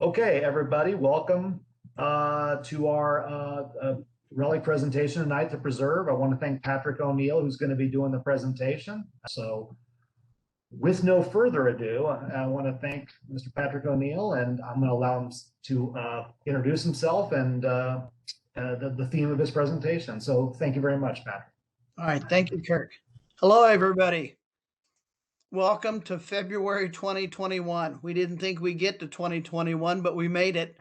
Okay, everybody, welcome to our rally presentation tonight, The Preserve. I want to thank Patrick O'Neill, who's going to be doing the presentation. So with no further ado, I want to thank Mr. Patrick O'Neill, and I'm going to allow him to introduce himself and the theme of his presentation. So thank you very much, Patrick. All right, thank you, Kirk. Hello, everybody. Welcome to February 2021. We didn't think we'd get to 2021, but we made it.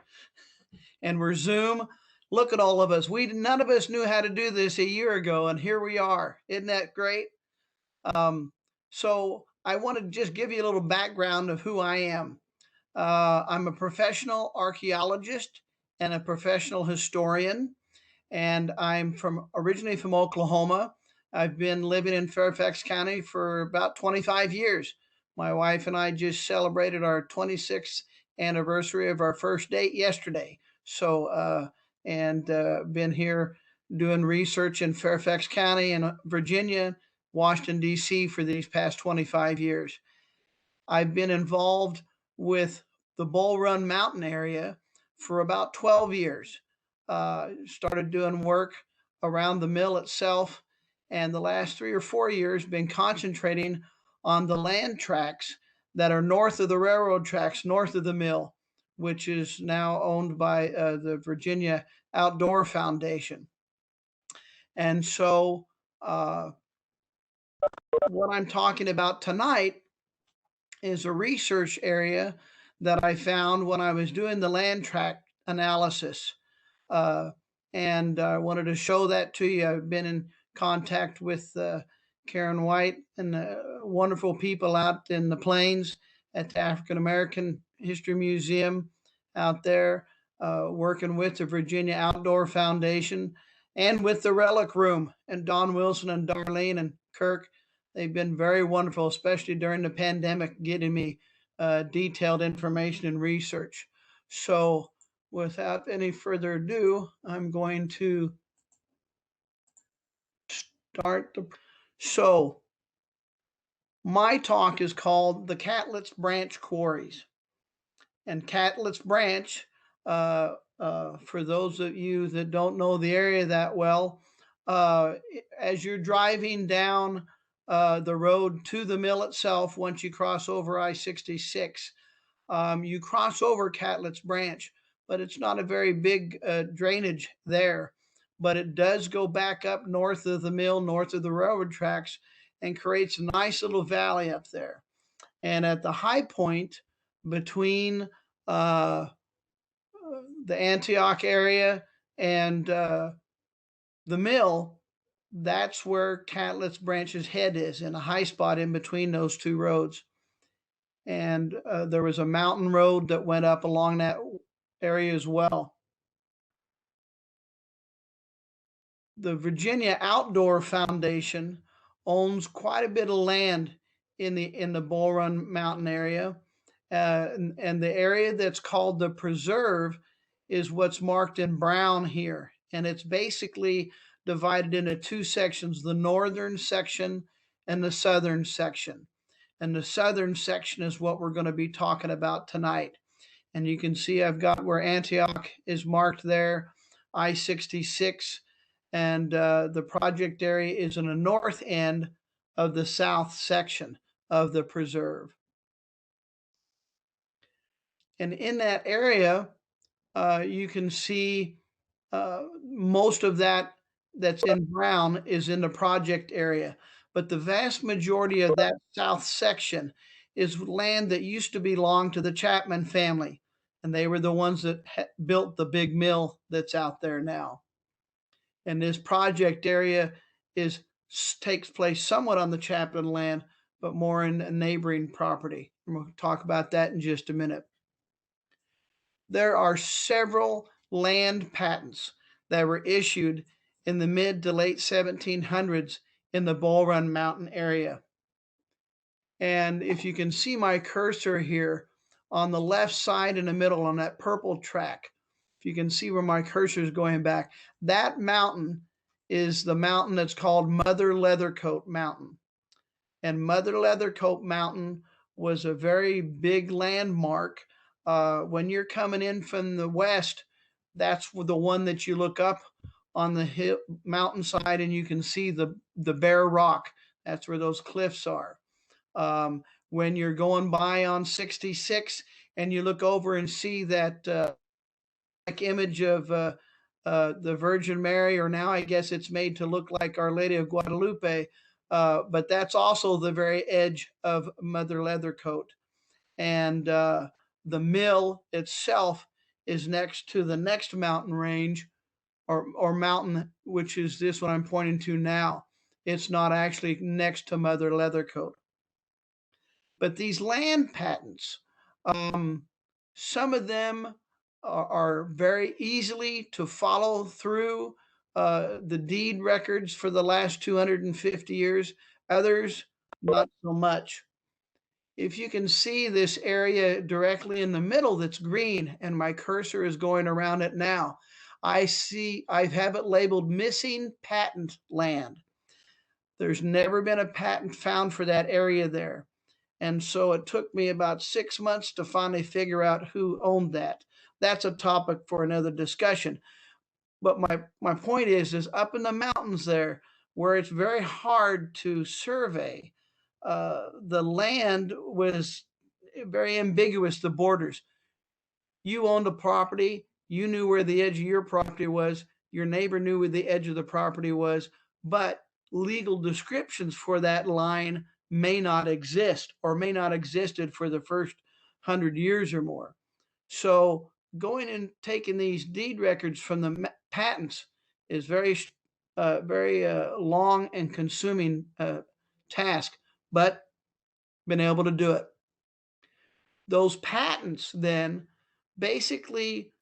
And we're Zoom. Look at all of us. None of us knew how to do this a year ago, and here we are. Isn't that great? So I want to just give you a little background of who I am. I'm a professional archaeologist and a professional historian, and I'm originally from Oklahoma. I've been living in Fairfax County for about 25 years. My wife and I just celebrated our 26th anniversary of our first date yesterday. So, been here doing research in Fairfax County and Virginia, Washington, D.C. for these past 25 years. I've been involved with the Bull Run Mountain area for about 12 years. Started doing work around the mill itself, and the last 3 or 4 years been concentrating on the land tracts that are north of the railroad tracks, north of the mill, which is now owned by the Virginia Outdoor Foundation. And so what I'm talking about tonight is a research area that I found when I was doing the land tract analysis. And I wanted to show that to you. I've been in contact with Karen White and wonderful people out in the plains at the African American History Museum out there, working with the Virginia Outdoor Foundation and with the Relic Room, and Don Wilson and Darlene and Kirk. They've been very wonderful, especially during the pandemic, getting me detailed information and research. So without any further ado, I'm going to start. So my talk is called The Catlett's Branch Quarries. And Catlett's Branch, for those of you that don't know the area that well, as you're driving down the road to the mill itself, once you cross over I-66, you cross over Catlett's Branch, but it's not a very big drainage there. But it does go back up north of the mill, north of the railroad tracks, and creates a nice little valley up there. And at the high point between the Antioch area and the mill, that's where Catlett's Branch's head is, in a high spot in between those two roads. And there was a mountain road that went up along that area as well. The Virginia Outdoor Foundation owns quite a bit of land in the Bull Run Mountain area. And the area that's called the Preserve is what's marked in brown here. And it's basically divided into two sections, the northern section and the southern section. And the southern section is what we're going to be talking about tonight. And you can see I've got where Antioch is marked there, I-66, and the project area is in the north end of the south section of the preserve. And in that area, you can see most of that's in brown is in the project area. But the vast majority of that south section is land that used to belong to the Chapman family. And they were the ones that built the big mill that's out there now. And this project area takes place somewhat on the Chapman land, but more in a neighboring property. And we'll talk about that in just a minute. There are several land patents that were issued in the mid to late 1700s in the Bull Run Mountain area. And if you can see my cursor here on the left side in the middle on that purple track, if you can see where my cursor is going back, that mountain is the mountain that's called Mother Leathercoat Mountain. And Mother Leathercoat Mountain was a very big landmark When you're coming in from the west, that's the one that you look up on the hill mountainside and you can see the bare rock. That's where those cliffs are. When you're going by on 66 and you look over and see that image of the Virgin Mary, or now I guess it's made to look like Our Lady of Guadalupe, but that's also the very edge of Mother Leathercoat. And the mill itself is next to the next mountain range or mountain, which is this one I'm pointing to now. It's not actually next to Mother Leathercoat. But these land patents, some of them are very easily to follow through the deed records for the last 250 years, others not so much. If you can see this area directly in the middle that's green, and my cursor is going around it now, I have it labeled missing patent land. There's never been a patent found for that area there. And so it took me about 6 months to finally figure out who owned that. That's a topic for another discussion. But my point is up in the mountains there, where it's very hard to survey, the land was very ambiguous, the borders. You owned a property, you knew where the edge of your property was, your neighbor knew where the edge of the property was, but legal descriptions for that line may not exist or may not existed for the first 100 years or more. So going and taking these deed records from the patents is very long and consuming task, but been able to do it. Those patents then basically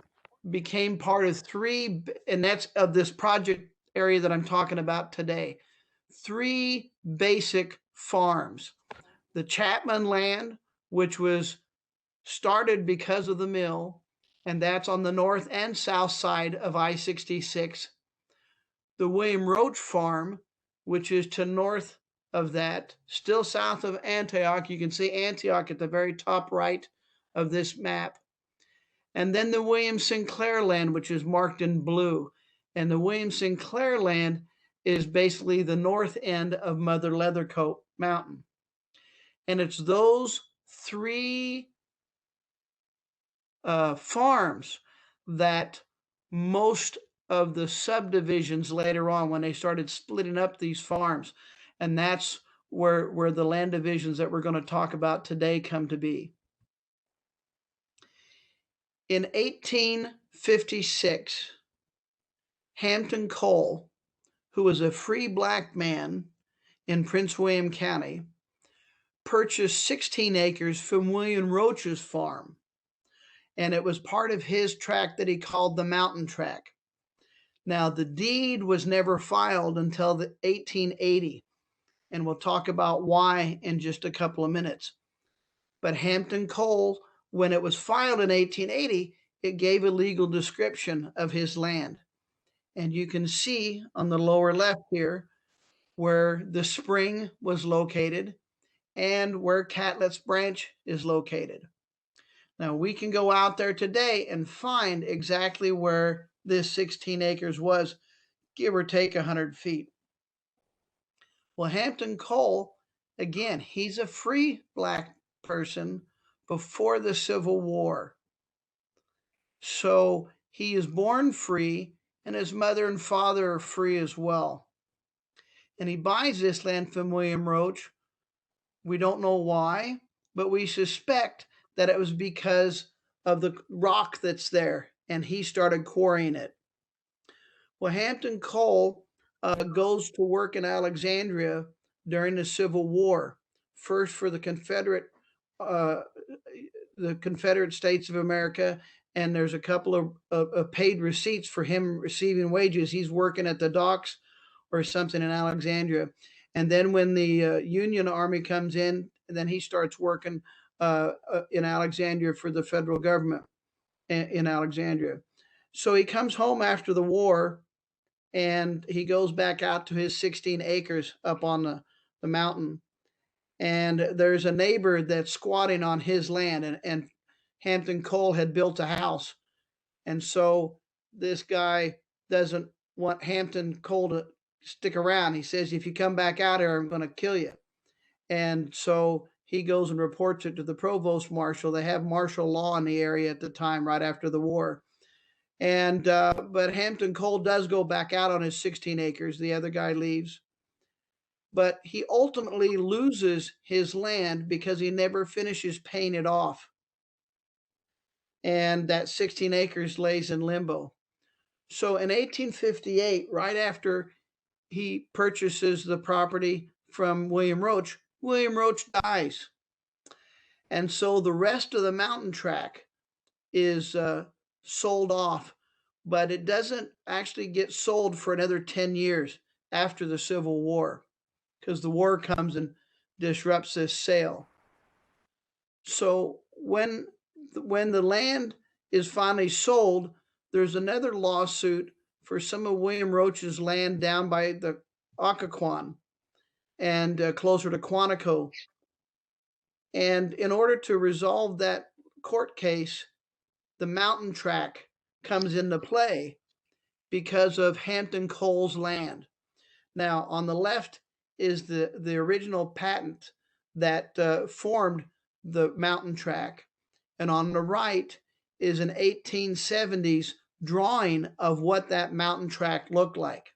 became part of three, and that's of this project area that I'm talking about today. Three basic farms. The Chapman land, which was started because of the mill, and that's on the north and south side of I-66. The William Roach farm, which is to north of that, still south of Antioch. You can see Antioch at the very top right of this map. And then the William Sinclair land, which is marked in blue. And the William Sinclair land is basically the north end of Mother Leathercoat Mountain. And it's those three farms that most of the subdivisions later on, when they started splitting up these farms, and that's where the land divisions that we're going to talk about today come to be. In 1856, Hampton Cole, who was a free black man in Prince William County, purchased 16 acres from William Roach's farm, and it was part of his tract that he called the Mountain Tract. Now, the deed was never filed until the 1880, and we'll talk about why in just a couple of minutes. But Hampton Cole, when it was filed in 1880, it gave a legal description of his land. And you can see on the lower left here where the spring was located and where Catlett's branch is located. Now, we can go out there today and find exactly where this 16 acres was, give or take 100 feet. Well, Hampton Cole, again, he's a free black person before the Civil War. So he is born free, and his mother and father are free as well. And he buys this land from William Roach. We don't know why, but we suspect that it was because of the rock that's there, and he started quarrying it. Well, Hampton Cole goes to work in Alexandria during the Civil War, first for the Confederate States of America, and there's a couple of paid receipts for him receiving wages. He's working at the docks or something in Alexandria. And then when the Union Army comes in, then he starts working in Alexandria for the federal government in Alexandria. So he comes home after the war, and he goes back out to his 16 acres up on the mountain. And there's a neighbor that's squatting on his land, and Hampton Cole had built a house. And so this guy doesn't want Hampton Cole to stick around. He says, if you come back out here, I'm going to kill you. And so he goes and reports it to the provost marshal. They have martial law in the area at the time, right after the war. And but Hampton Cole does go back out on his 16 acres. The other guy leaves. But he ultimately loses his land because he never finishes paying it off. And that 16 acres lays in limbo. So in 1858, right after he purchases the property from William Roach dies. And so the rest of the mountain track is sold off, but it doesn't actually get sold for another 10 years after the Civil War, because the war comes and disrupts this sale. So when the land is finally sold, there's another lawsuit for some of William Roach's land down by the Occoquan and closer to Quantico. And in order to resolve that court case, the mountain track comes into play because of Hampton Cole's land. Now, on the left is the original patent that formed the mountain track, and on the right is an 1870s drawing of what that mountain track looked like.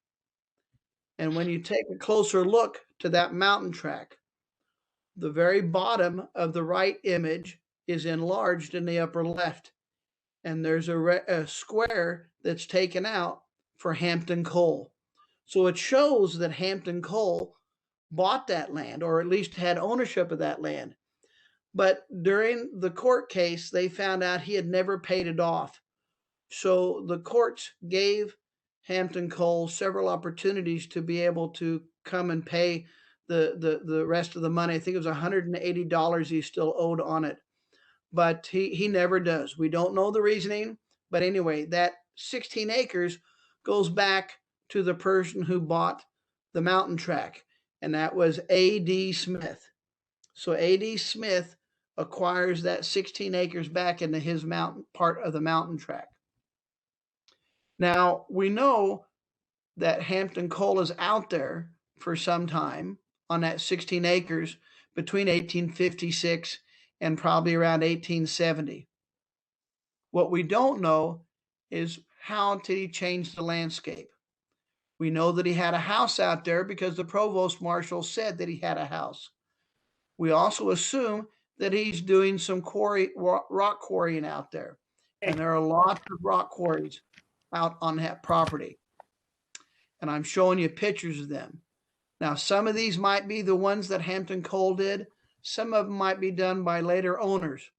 And when you take a closer look to that mountain track, the very bottom of the right image is enlarged in the upper left, and there's a square that's taken out for Hampton Cole. So it shows that Hampton Cole bought that land, or at least had ownership of that land. But during the court case, they found out he had never paid it off. So the courts gave Hampton Cole several opportunities to be able to come and pay the rest of the money. I think it was $180 he still owed on it, but he never does. We don't know the reasoning, but anyway, that 16 acres goes back to the person who bought the mountain track, and that was A.D. Smith. So A.D. Smith acquires that 16 acres back into his mountain part of the mountain track. Now, we know that Hampton Cole is out there for some time on that 16 acres between 1856 and probably around 1870. What we don't know is how did he change the landscape. We know that he had a house out there because the provost marshal said that he had a house. We also assume that he's doing some rock quarrying out there. And there are lots of rock quarries out on that property. And I'm showing you pictures of them. Now, some of these might be the ones that Hampton Cole did. Some of them might be done by later owners.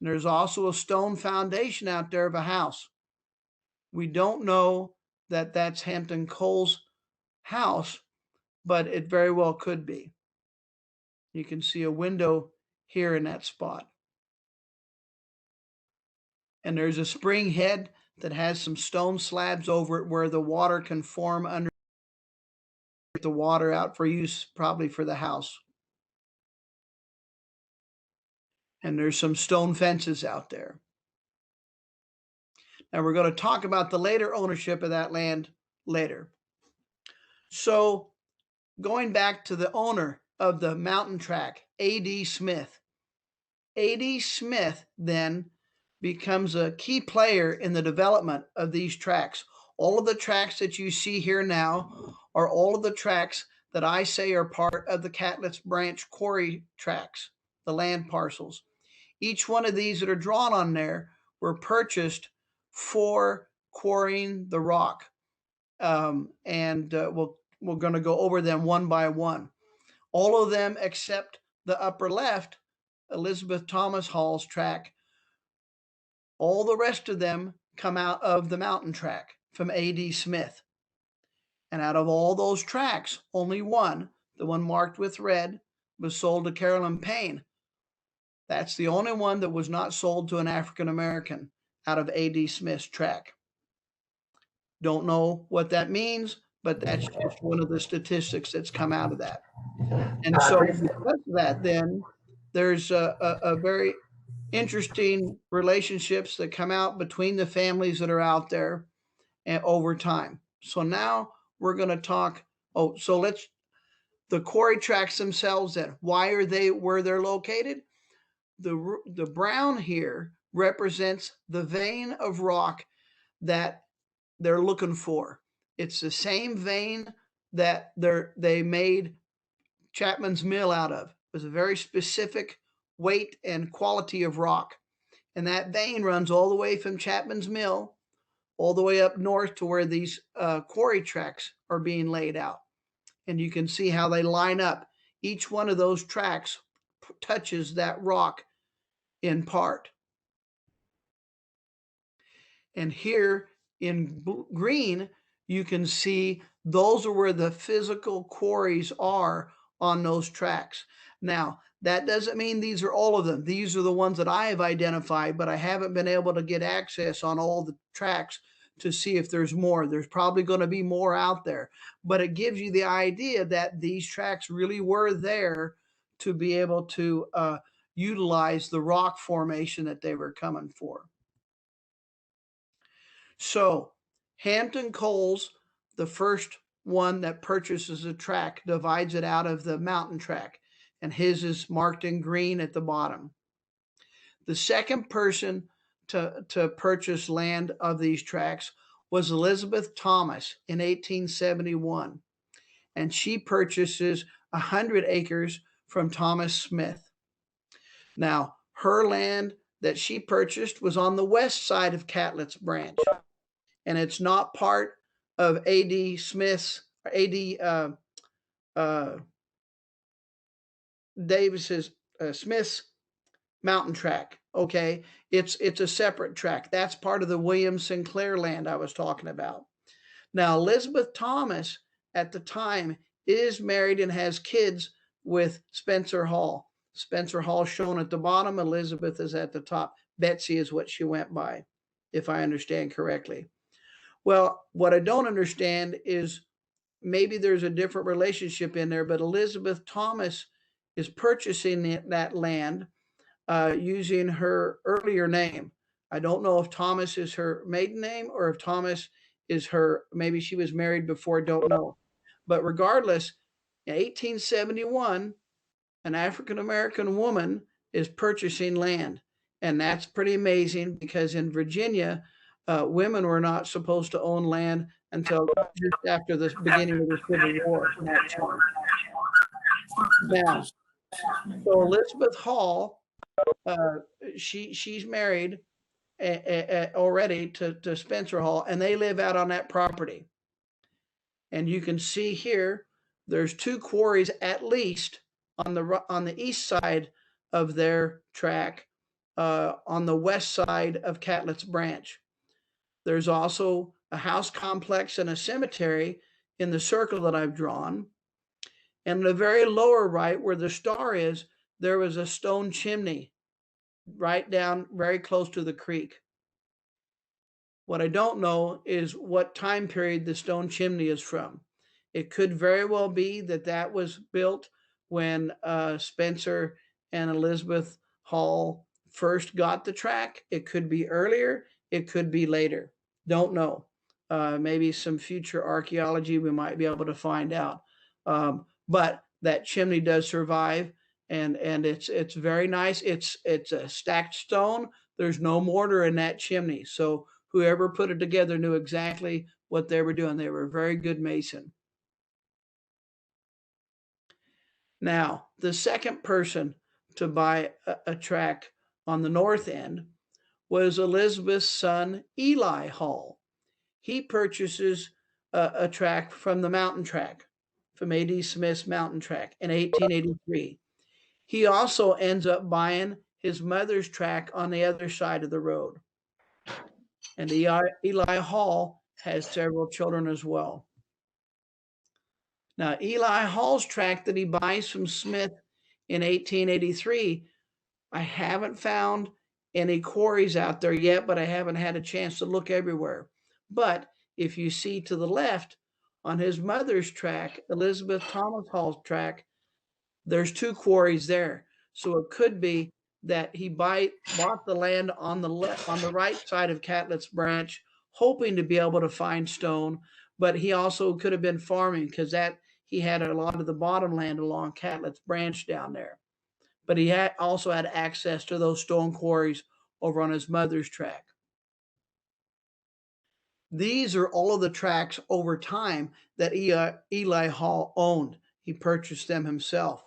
And there's also a stone foundation out there of a house. We don't know that that's Hampton Cole's house, but it very well could be. You can see a window here in that spot. And there's a spring head that has some stone slabs over it where the water can form under the water out for use, probably for the house. And there's some stone fences out there. Now we're going to talk about the later ownership of that land later. So going back to the owner of the mountain track, A.D. Smith. A.D. Smith then becomes a key player in the development of these tracks. All of the tracks that you see here now are all of the tracks that I say are part of the Catlett's branch quarry tracks, the land parcels. Each one of these that are drawn on there were purchased for quarrying the rock. We're going to go over them one by one. All of them except the upper left, Elizabeth Thomas Hall's track. All the rest of them come out of the mountain track from A.D. Smith. And out of all those tracks, only one, the one marked with red, was sold to Carolyn Payne. That's the only one that was not sold to an African American out of A.D. Smith's track. Don't know what that means, but that's just one of the statistics that's come out of that. And so because of that, then there's a very interesting relationships that come out between the families that are out there and over time. So now we're going to talk. Oh, so let's the quarry tracks themselves. Then why are they where they're located? The brown here represents the vein of rock that they're looking for. It's the same vein that they made Chapman's Mill out of. It was a very specific weight and quality of rock. And that vein runs all the way from Chapman's Mill all the way up north to where these quarry tracks are being laid out. And you can see how they line up. Each one of those tracks touches that rock in part. And here in green, you can see those are where the physical quarries are on those tracks. Now, that doesn't mean these are all of them. These are the ones that I have identified, but I haven't been able to get access on all the tracks to see if there's more. There's probably going to be more out there, but it gives you the idea that these tracks really were there to be able to utilize the rock formation that they were coming for. So Hampton Coals, the first one that purchases a track, divides it out of the mountain track, and his is marked in green at the bottom. The second person to purchase land of these tracks was Elizabeth Thomas in 1871, and she purchases 100 acres from Thomas Smith. Now, her land that she purchased was on the west side of Catlett's branch, and it's not part of A.D. Smith's, A.D. Davis's, Smith's mountain track. Okay, it's a separate track. That's part of the William Sinclair land I was talking about. Now, Elizabeth Thomas at the time is married and has kids with Spencer Hall. Spencer Hall shown at the bottom, Elizabeth is at the top. Betsy is what she went by, if I understand correctly. Well, what I don't understand is maybe there's a different relationship in there, but Elizabeth Thomas is purchasing that land using her earlier name. I don't know if Thomas is her maiden name or if Thomas is her, maybe she was married before, don't know. But regardless, in 1871, an African American woman is purchasing land. And that's pretty amazing because in Virginia, women were not supposed to own land until just after the beginning of the Civil War. Now, so Elizabeth Hall, she's married already to Spencer Hall, and they live out on that property. And you can see here, there's 2 quarries at least on the east side of their track, on the west side of Catlett's branch. There's also a house complex and a cemetery in the circle that I've drawn. And the very lower right, where the star is, there was a stone chimney right down very close to the creek. What I don't know is what time period the stone chimney is from. It could very well be that that was built when Spencer and Elizabeth Hall first got the track. It could be earlier. It could be later. Don't know. Maybe some future archaeology we might be able to find out. But that chimney does survive, and it's very nice. It's a stacked stone. There's no mortar in that chimney. So whoever put it together knew exactly what they were doing. They were a very good mason. Now, the second person to buy a tract on the north end was Elizabeth's son, Eli Hall. He purchases a tract from the mountain track, from A.D. Smith's mountain track in 1883. He also ends up buying his mother's tract on the other side of the road. And Eli Hall has several children as well. Now, Eli Hall's tract that he buys from Smith in 1883, I haven't found any quarries out there yet, but I haven't had a chance to look everywhere. But if you see to the left on his mother's tract, Elizabeth Thomas Hall's tract, there's 2 quarries there. So it could be that he bought the land on the right side of Catlett's branch, hoping to be able to find stone, but he also could have been farming because that he had a lot of the bottom land along Catlett's branch down there. But he also had access to those stone quarries over on his mother's tract. These are all of the tracts over time that Eli Hall owned. He purchased them himself.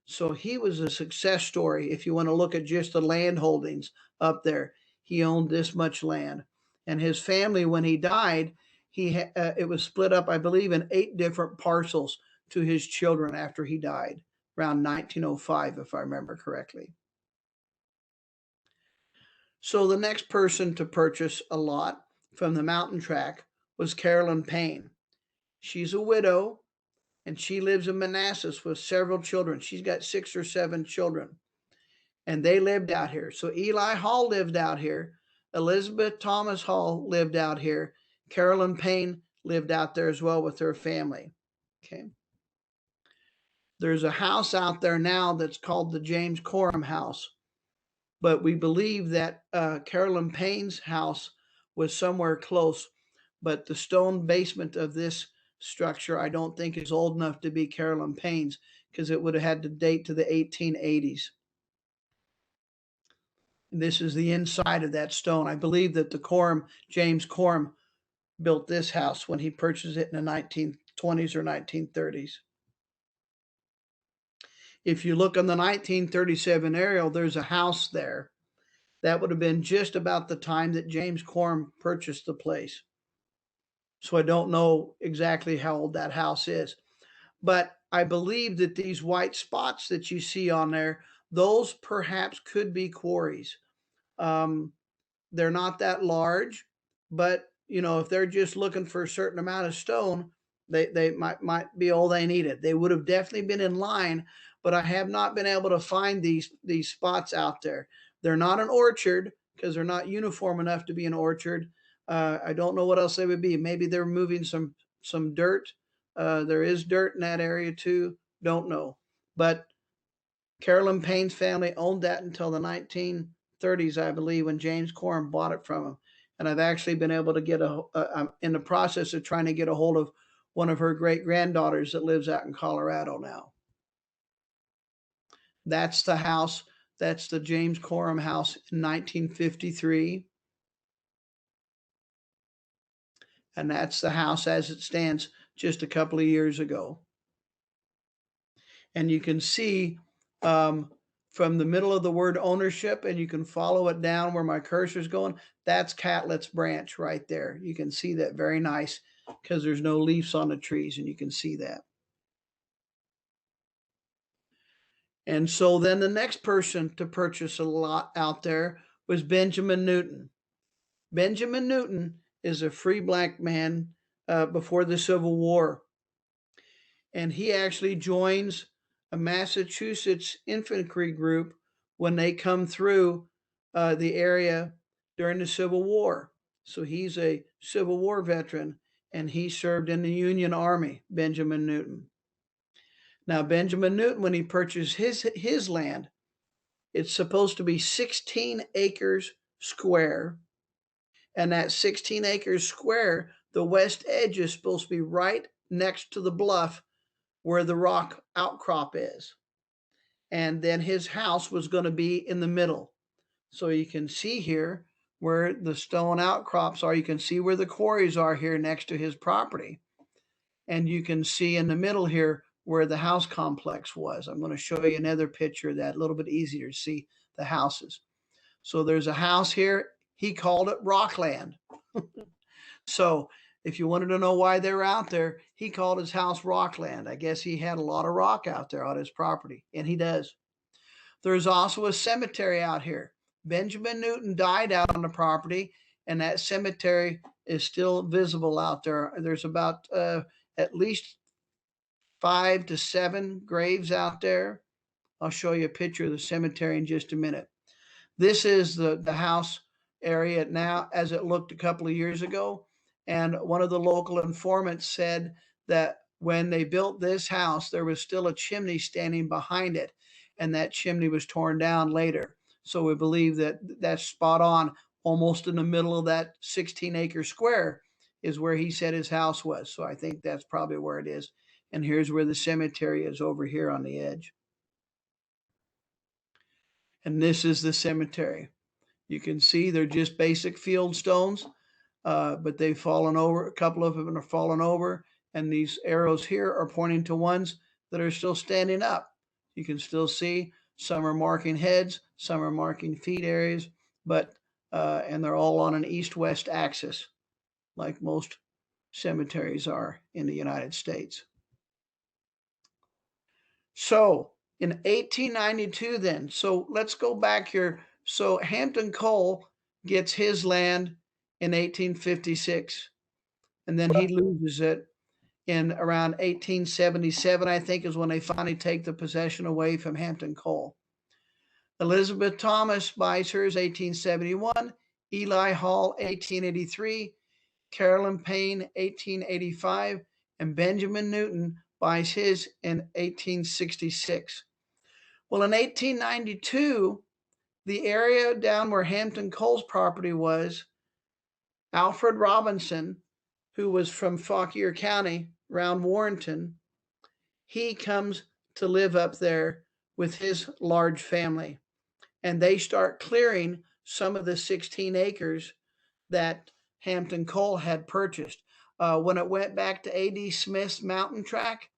So he was a success story. If you want to look at just the land holdings up there, he owned this much land. And his family, when he died, it was split up, I believe, in 8 different parcels to his children after he died, around 1905, if I remember correctly. So the next person to purchase a lot from the mountain track was Carolyn Payne. She's a widow, and she lives in Manassas with several children. She's got 6 or 7 children, and they lived out here. So Eli Hall lived out here. Elizabeth Thomas Hall lived out here. Carolyn Payne lived out there as well with her family. Okay. There's a house out there now that's called the James Coram House, but we believe that Carolyn Payne's house was somewhere close, but the stone basement of this structure I don't think is old enough to be Carolyn Payne's, because it would have had to date to the 1880s. This is the inside of that stone. I believe that James Coram, built this house when he purchased it in the 1920s or 1930s. If you look on the 1937 aerial, there's a house there. That would have been just about the time that James Coram purchased the place. So I don't know exactly how old that house is. But I believe that these white spots that you see on there, those perhaps could be quarries. They're not that large, but if they're just looking for a certain amount of stone, they might be all they needed. They would have definitely been in line, but I have not been able to find these spots out there. They're not an orchard because they're not uniform enough to be an orchard. I don't know what else they would be. Maybe they're moving some dirt. There is dirt in that area too. Don't know. But Carolyn Payne's family owned that until the 1930s, I believe, when James Coram bought it from him. And I've actually been able to I'm in the process of trying to get a hold of one of her great granddaughters that lives out in Colorado now. That's the house. That's the James Coram house in 1953. And that's the house as it stands just a couple of years ago. And you can see from the middle of the word ownership, and you can follow it down where my cursor is going. That's Catlett's branch right there. You can see that very nice because there's no leaves on the trees, and you can see that. And so then the next person to purchase a lot out there was Benjamin Newton. Benjamin Newton is a free black man before the Civil War. And he actually joins a Massachusetts infantry group when they come through the area during the Civil War. So he's a Civil War veteran, and he served in the Union Army, Benjamin Newton. Now, Benjamin Newton, when he purchased his land, it's supposed to be 16 acres square. And that 16 acres square, the west edge is supposed to be right next to the bluff where the rock outcrop is. And then his house was going to be in the middle. So you can see here where the stone outcrops are. You can see where the quarries are here next to his property. And you can see in the middle here where the house complex was. I'm going to show you another picture of that, a little bit easier to see the houses. So there's a house here. He called it Rockland. So if you wanted to know why they were out there, he called his house Rockland. I guess he had a lot of rock out there on his property, and he does. There's also a cemetery out here. Benjamin Newton died out on the property, and that cemetery is still visible out there. There's about at least 5 to 7 graves out there. I'll show you a picture of the cemetery in just a minute. This is the house area now as it looked a couple of years ago. And one of the local informants said that when they built this house, there was still a chimney standing behind it, and that chimney was torn down later. So we believe that that's spot on, almost in the middle of that 16-acre square is where he said his house was. So I think that's probably where it is. And here's where the cemetery is, over here on the edge. And this is the cemetery. You can see they're just basic field stones, but they've fallen over. A couple of them are fallen over, and these arrows here are pointing to ones that are still standing up. You can still see some are marking heads, some are marking feet areas, but and they're all on an east-west axis, like most cemeteries are in the United States. So in 1892, then, so let's go back here. So Hampton Cole gets his land in 1856, and then he loses it in around 1877, I think, is when they finally take the possession away from Hampton Cole. Elizabeth Thomas buys hers 1871, Eli Hall 1883, Carolyn Payne 1885, and Benjamin Newton buys his in 1866. Well, in 1892, the area down where Hampton Cole's property was, Alfred Robinson, who was from Fauquier County around Warrenton, he comes to live up there with his large family. And they start clearing some of the 16 acres that Hampton Cole had purchased. When it went back to A.D. Smith's mountain track,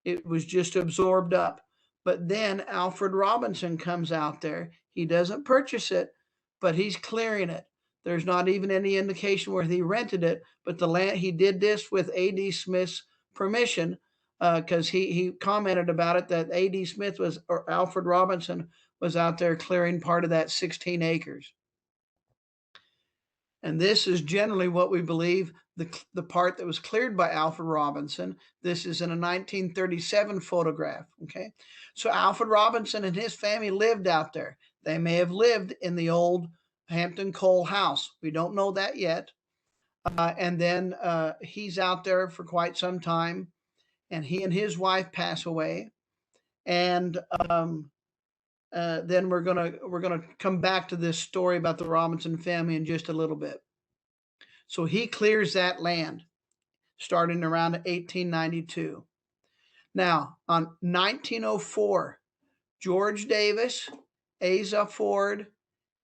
it was just absorbed up. But then Alfred Robinson comes out there. He doesn't purchase it, but he's clearing it. There's not even any indication where he rented it, but the land, he did this with A.D. Smith's permission, because he commented about it that A.D. Smith was, or Alfred Robinson was out there clearing part of that 16 acres. And this is generally what we believe, the part that was cleared by Alfred Robinson. This is in a 1937 photograph, okay? So Alfred Robinson and his family lived out there. They may have lived in the old Hampton Cole house. We don't know that yet. And then he's out there for quite some time, and he and his wife pass away. And then we're gonna come back to this story about the Robinson family in just a little bit. So he clears that land starting around 1892. Now, on 1904, George Davis, Asa Ford,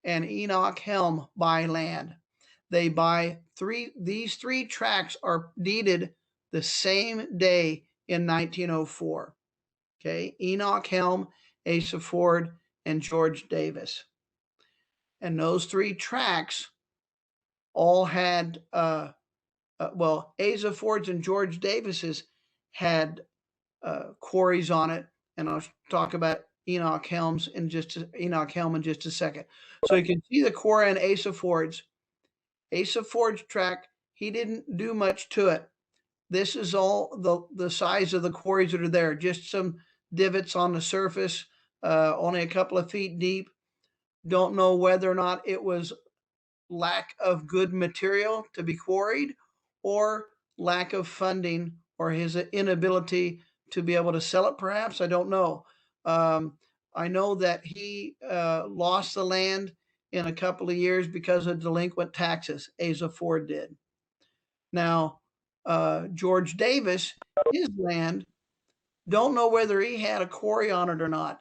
and Enoch Helm buy land. They buy these three tracts are deeded the same day in 1904. Okay, Enoch Helm, Asa Ford, and George Davis. And those three tracts all had, well, Asa Ford's and George Davis's had quarries on it, and I'll talk about Enoch Helm in just a second. So you can see the quarry on Asa Ford's. Asa Ford's tract, he didn't do much to it. This is all the size of the quarries that are there, just some divots on the surface, only a couple of feet deep. Don't know whether or not it was lack of good material to be quarried or lack of funding or his inability to be able to sell it, perhaps. I don't know. I know that he lost the land in a couple of years because of delinquent taxes. Asa Ford did. Now, George Davis, his land, don't know whether he had a quarry on it or not.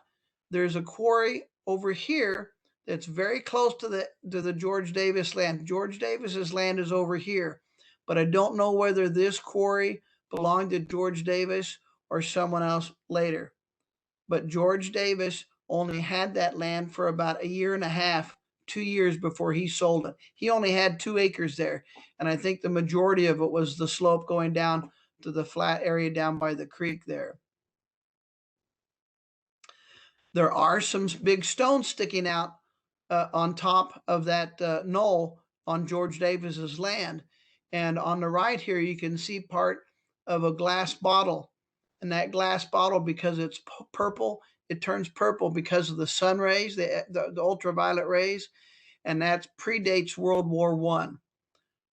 There's a quarry over here that's very close to the George Davis land. George Davis's land is over here, but I don't know whether this quarry belonged to George Davis or someone else later. But George Davis only had that land for about a year and a half, 2 years before he sold it. He only had 2 acres there, and I think the majority of it was the slope going down to the flat area down by the creek there. There are some big stones sticking out on top of that knoll on George Davis's land. And on the right here, you can see part of a glass bottle. And that glass bottle, because it's purple, it turns purple because of the sun rays, the ultraviolet rays, and that predates World War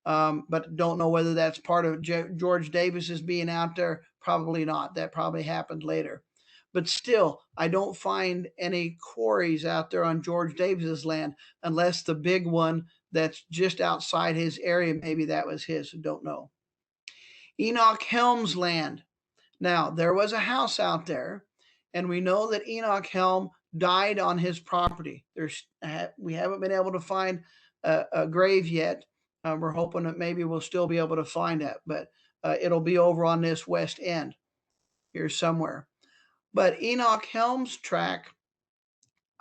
I. But don't know whether that's part of George Davis's being out there. Probably not. That probably happened later. But still, I don't find any quarries out there on George Davis's land, unless the big one that's just outside his area, maybe that was his, I don't know. Enoch Helm's land. Now, there was a house out there, and we know that Enoch Helm died on his property. We haven't been able to find a grave yet. We're hoping that maybe we'll still be able to find it, but it'll be over on this west end here somewhere. But Enoch Helm's track,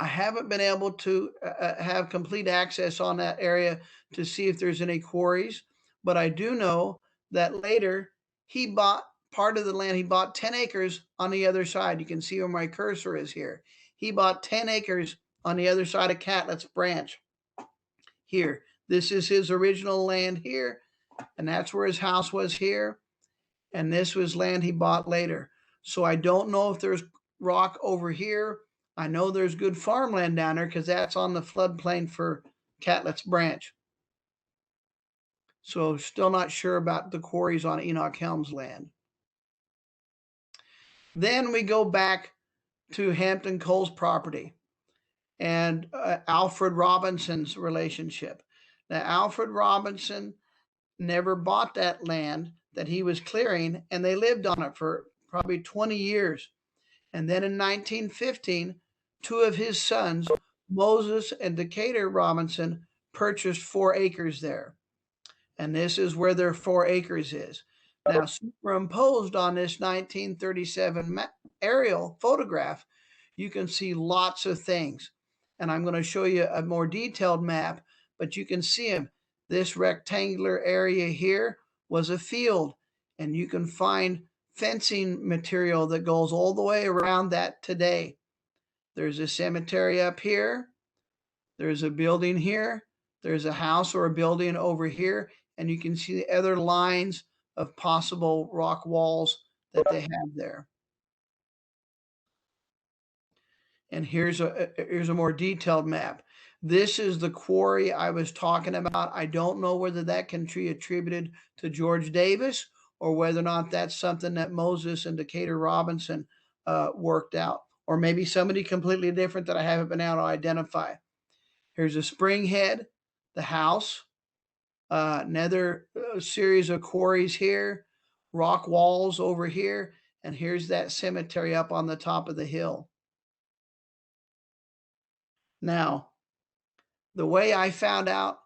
I haven't been able to have complete access on that area to see if there's any quarries, but I do know that later he bought part of the land. He bought 10 acres on the other side. You can see where my cursor is here. He bought 10 acres on the other side of Catlett's branch. Here, this is his original land here, and that's where his house was here, and this was land he bought later. So I don't know if there's rock over here. I know there's good farmland down there because that's on the floodplain for Catlett's branch. So still not sure about the quarries on Enoch Helm's land. Then we go back to Hampton Cole's property and Alfred Robinson's relationship. Now, Alfred Robinson never bought that land that he was clearing, and they lived on it for probably 20 years. And then in 1915, two of his sons, Moses and Decatur Robinson, purchased 4 acres there. And this is where their 4 acres is. Now, superimposed on this 1937 aerial photograph, you can see lots of things. And I'm going to show you a more detailed map, but you can see them. This rectangular area here was a field, and you can find fencing material that goes all the way around that today. There's a cemetery up here. There's a building here. There's a house or a building over here, and you can see the other lines of possible rock walls that they have there. And here's a more detailed map. This is the quarry I was talking about. I don't know whether that can be attributed to George Davis or whether or not that's something that Moses and Decatur Robinson worked out, or maybe somebody completely different that I haven't been able to identify. Here's a spring head, the house, another series of quarries here, rock walls over here, and here's that cemetery up on the top of the hill. Now, the way I found out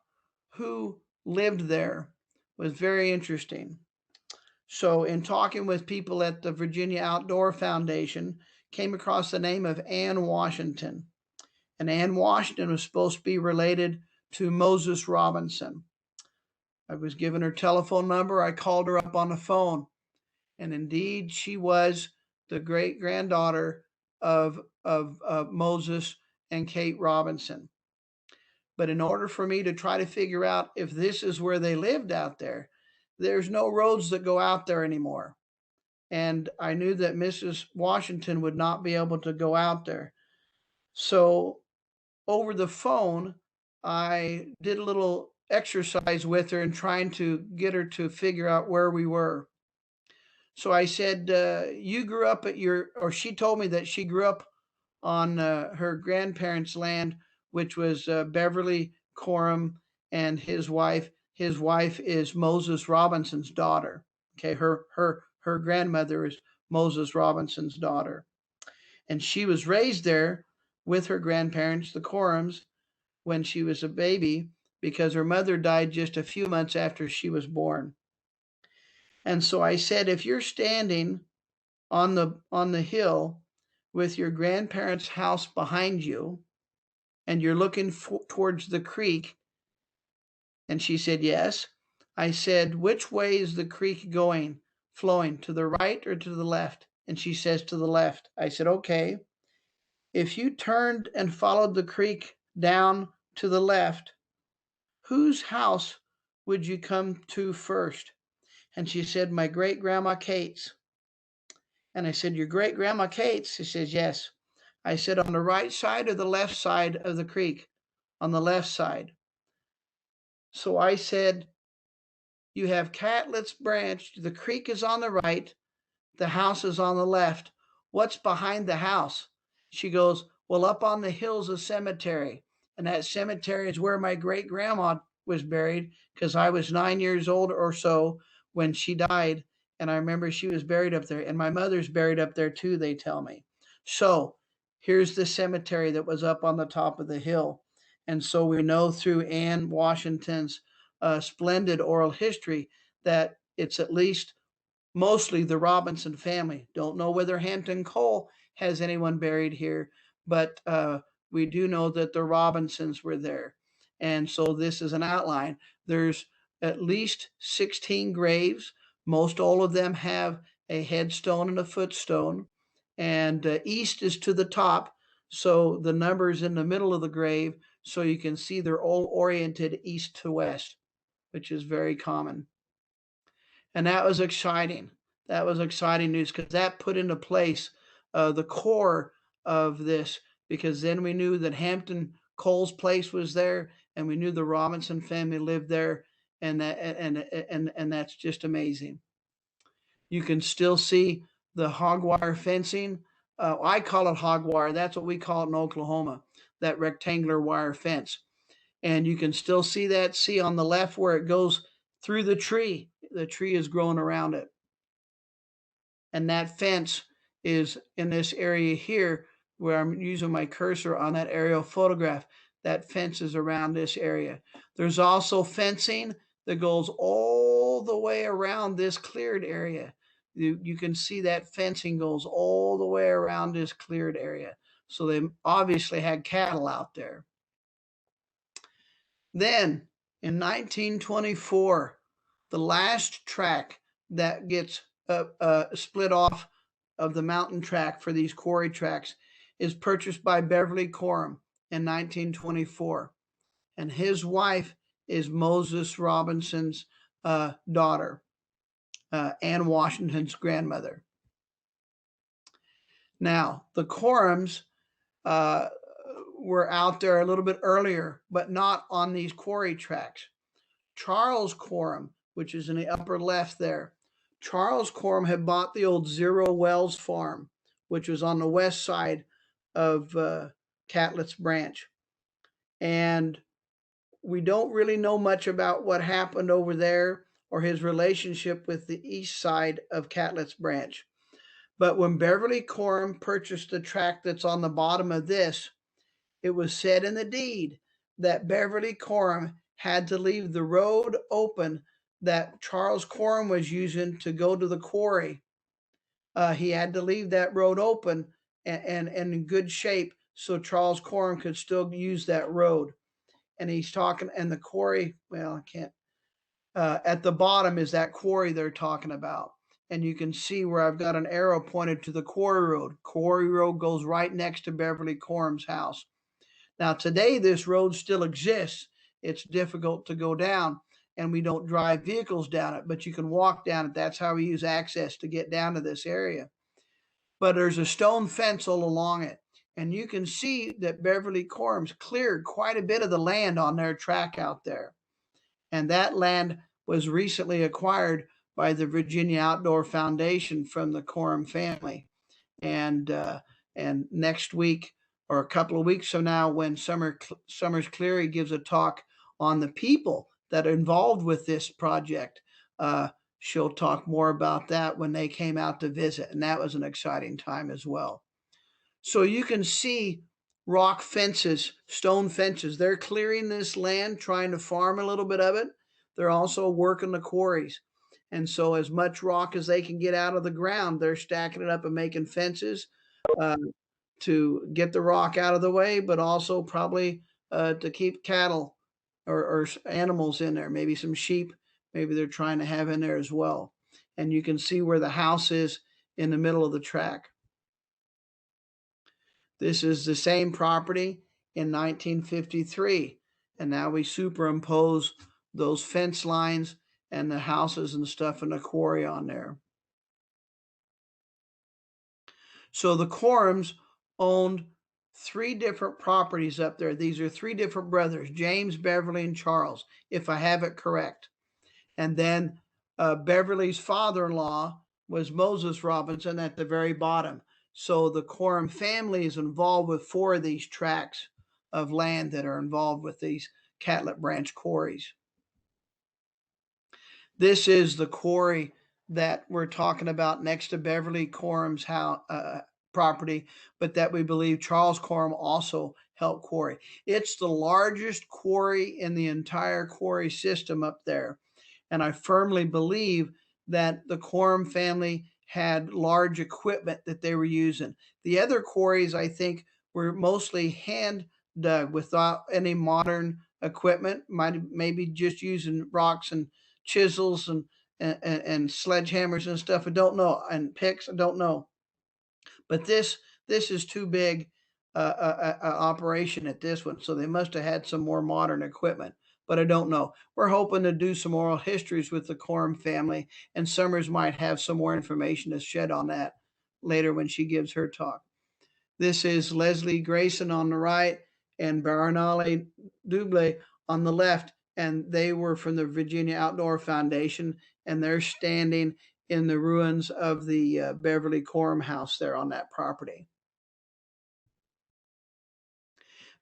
who lived there was very interesting. So in talking with people at the Virginia Outdoor Foundation, came across the name of Ann Washington. And Ann Washington was supposed to be related to Moses Robinson. I was given her telephone number. I called her up on the phone. And indeed, she was the great-granddaughter of Moses and Kate Robinson. But in order for me to try to figure out if this is where they lived out there, there's no roads that go out there anymore. And I knew that Mrs. Washington would not be able to go out there. So over the phone, I did a little exercise with her and trying to get her to figure out where we were. So I said, you grew up at or she told me that she grew up on her grandparents' land, which was Beverly Coram and his wife. His wife is Moses Robinson's daughter. Okay, her grandmother is Moses Robinson's daughter. And she was raised there with her grandparents, the Corams, when she was a baby, because her mother died just a few months after she was born. And so I said, if you're standing on the hill with your grandparents' house behind you, and you're looking towards the creek, and she said, yes. I said, which way is the creek going, flowing, to the right or to the left? And she says, to the left. I said, okay. If you turned and followed the creek down to the left, whose house would you come to first? And she said, my great-grandma Kate's. And I said, your great-grandma Kate's? She says, yes. I said, on the right side or the left side of the creek? On the left side. So I said, you have Catlett's branch. The creek is on the right. The house is on the left. what's behind the house? She goes, well, up on the hill's a cemetery. And that cemetery is where my great grandma was buried, because I was 9 years old or so when she died. And I remember she was buried up there. And my mother's buried up there too, they tell me. So here's the cemetery that was up on the top of the hill. And so we know through Anne Washington's splendid oral history that it's at least mostly the Robinson family. Don't know whether Hampton Cole has anyone buried here, but we do know that the Robinsons were there. And so this is an outline. There's at least 16 graves. Most all of them have a headstone and a footstone. And east is to the top. So the numbers in the middle of the grave, so you can see they're all oriented east to west, which is very common. And that was exciting. That was exciting news, because that put into place the core of this, because then we knew that Hampton Cole's place was there, and we knew the Robinson family lived there, and that's just amazing. You can still see the hog wire fencing. I call it hog wire. That's what we call it in Oklahoma, that rectangular wire fence. And you can still see that. See on the left where it goes through the tree. The tree is growing around it. And that fence is in this area here where I'm using my cursor on that aerial photograph. That fence is around this area. There's also fencing that goes all the way around this cleared area. You can see that fencing goes all the way around this cleared area. So they obviously had cattle out there. Then in 1924, the last track that gets split off of the mountain track for these quarry tracks is purchased by Beverly Coram in 1924. And his wife is Moses Robinson's daughter, Anne Washington's grandmother. Now, the Corams were out there a little bit earlier, but not on these quarry tracks. Charles Coram, which is in the upper left there, Charles Coram had bought the old Zero Wells farm, which was on the west side of Catlett's branch. And we don't really know much about what happened over there or his relationship with the east side of Catlett's branch. But when Beverly Coram purchased the tract that's on the bottom of this, it was said in the deed that Beverly Coram had to leave the road open that Charles Coram was using to go to the quarry. He had to leave that road open and in good shape so Charles Coram could still use that road. And he's talking, and the quarry, well, I can't, at the bottom is that quarry they're talking about. And you can see where I've got an arrow pointed to the quarry road. Quarry road goes right next to Beverly Coram's house. Now, today, this road still exists. It's difficult to go down, and we don't drive vehicles down it, but you can walk down it. That's how we use access to get down to this area. But there's a stone fence all along it, and you can see that Beverly Coram's cleared quite a bit of the land on their track out there. And that land was recently acquired by the Virginia Outdoor Foundation from the Coram family. And next week, or a couple of weeks from now, when Summers Cleary gives a talk on the people that are involved with this project, she'll talk more about that when they came out to visit. And that was an exciting time as well. So you can see rock fences, stone fences. They're clearing this land, trying to farm a little bit of it. They're also working the quarries. And so as much rock as they can get out of the ground, they're stacking it up and making fences to get the rock out of the way, but also probably to keep cattle or animals in there, maybe some sheep, maybe they're trying to have in there as well. And you can see where the house is in the middle of the track. This is the same property in 1953. And now we superimpose those fence lines and the houses and stuff in the quarry on there. So the Corams owned 3 different properties up there. These are 3 different brothers, James, Beverly, and Charles, if I have it correct. And then Beverly's father-in-law was Moses Robinson at the very bottom. So the Quorum family is involved with 4 of these tracts of land that are involved with these Catlett branch quarries. This is the quarry that we're talking about next to Beverly Quorum's house, property, but that we believe Charles Quorum also helped quarry. It's the largest quarry in the entire quarry system up there. And I firmly believe that the Quorum family had large equipment that they were using. The other quarries, I think, were mostly hand dug without any modern equipment, maybe just using rocks and chisels and sledgehammers and stuff. I don't know, and picks. I don't know, but this is too big operation at this one, so they must have had some more modern equipment. But I don't know. We're hoping to do some oral histories with the Quorum family, and Summers might have some more information to shed on that later when she gives her talk. This is Leslie Grayson on the right and Baronale Duble on the left, and they were from the Virginia Outdoor Foundation, and they're standing in the ruins of the Beverly Quorum house there on that property.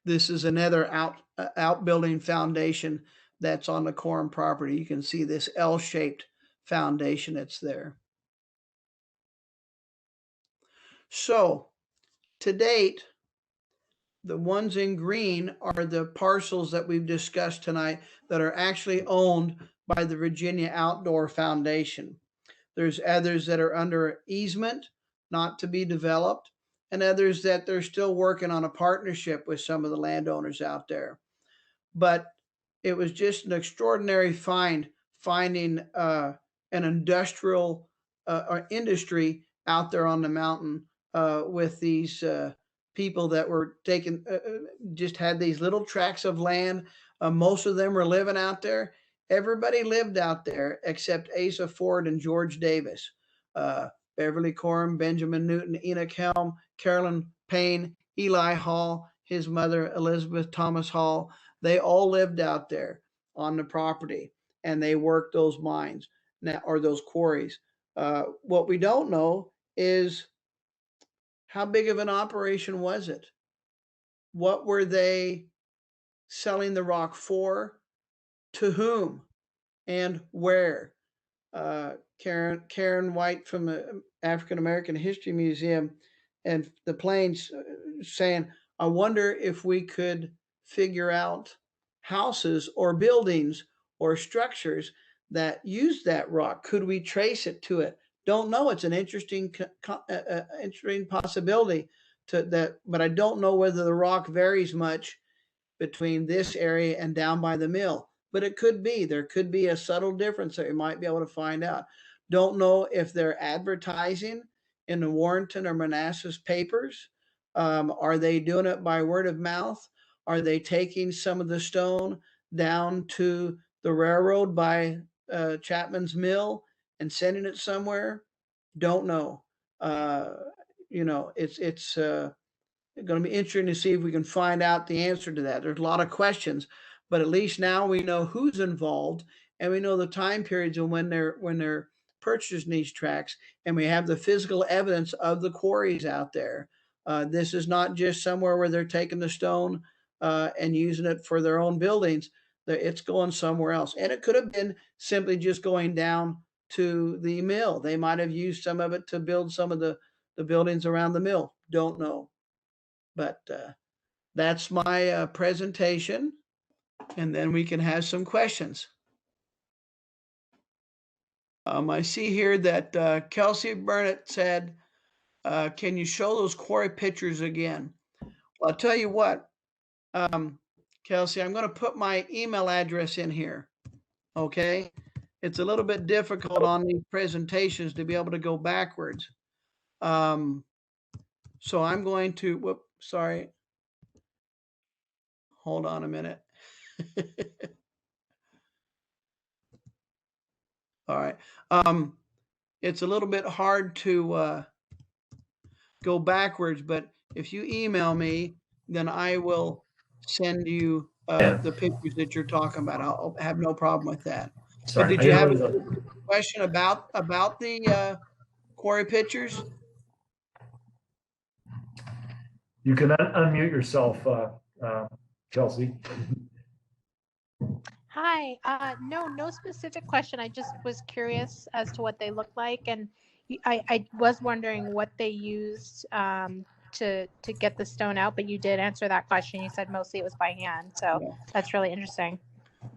This is another outbuilding foundation that's on the Quorum property. You can see this L-shaped foundation that's there. So to date, the ones in green are the parcels that we've discussed tonight that are actually owned by the Virginia Outdoor Foundation. There's others that are under easement, not to be developed, and others that they're still working on a partnership with some of the landowners out there. But it was just an extraordinary finding an industrial or industry out there on the mountain with these people that were taking, just had these little tracts of land. Most of them were living out there. Everybody lived out there except Asa Ford and George Davis. Beverly Quorum, Benjamin Newton, Enoch Helm, Carolyn Payne, Eli Hall, his mother Elizabeth Thomas Hall. They all lived out there on the property, and they worked those mines now, or those quarries. What we don't know is how big of an operation was it? What were they selling the rock for? To whom? And where? Karen White from the African American History Museum and the Plains saying, I wonder if we could figure out houses or buildings or structures that use that rock. Could we trace it to it? Don't know. It's an interesting possibility to that, but I don't know whether the rock varies much between this area and down by the mill. But it could be. There could be a subtle difference that you might be able to find out. Don't know if they're advertising in the Warrenton or Manassas papers. Are they doing it by word of mouth? Are they taking some of the stone down to the railroad by Chapman's Mill and sending it somewhere? Don't know. You know, it's going to be interesting to see if we can find out the answer to that. There's a lot of questions, but at least now we know who's involved, and we know the time periods and when they're purchasing these tracts, and we have the physical evidence of the quarries out there. This is not just somewhere where they're taking the stone and using it for their own buildings. It's going somewhere else, and it could have been simply just going down to the mill. They might have used some of it to build some of the buildings around the mill. Don't know. But that's my presentation, and then we can have some questions. I see here that Kelsey Burnett said, can you show those quarry pictures again? Well, I'll tell you what, Kelsey, I'm going to put my email address in here, okay? It's a little bit difficult on these presentations to be able to go backwards. So I'm going to, sorry. Hold on a minute. All right. It's a little bit hard to go backwards, but if you email me, then I will send you the pictures that you're talking about. I'll have no problem with that. Sorry, but did you have a question about the quarry pictures? You can unmute yourself, Chelsea. Hi. No specific question. I just was curious as to what they look like, and I was wondering what they used to get the stone out. But you did answer that question. You said mostly it was by hand, so Yeah. that's really interesting.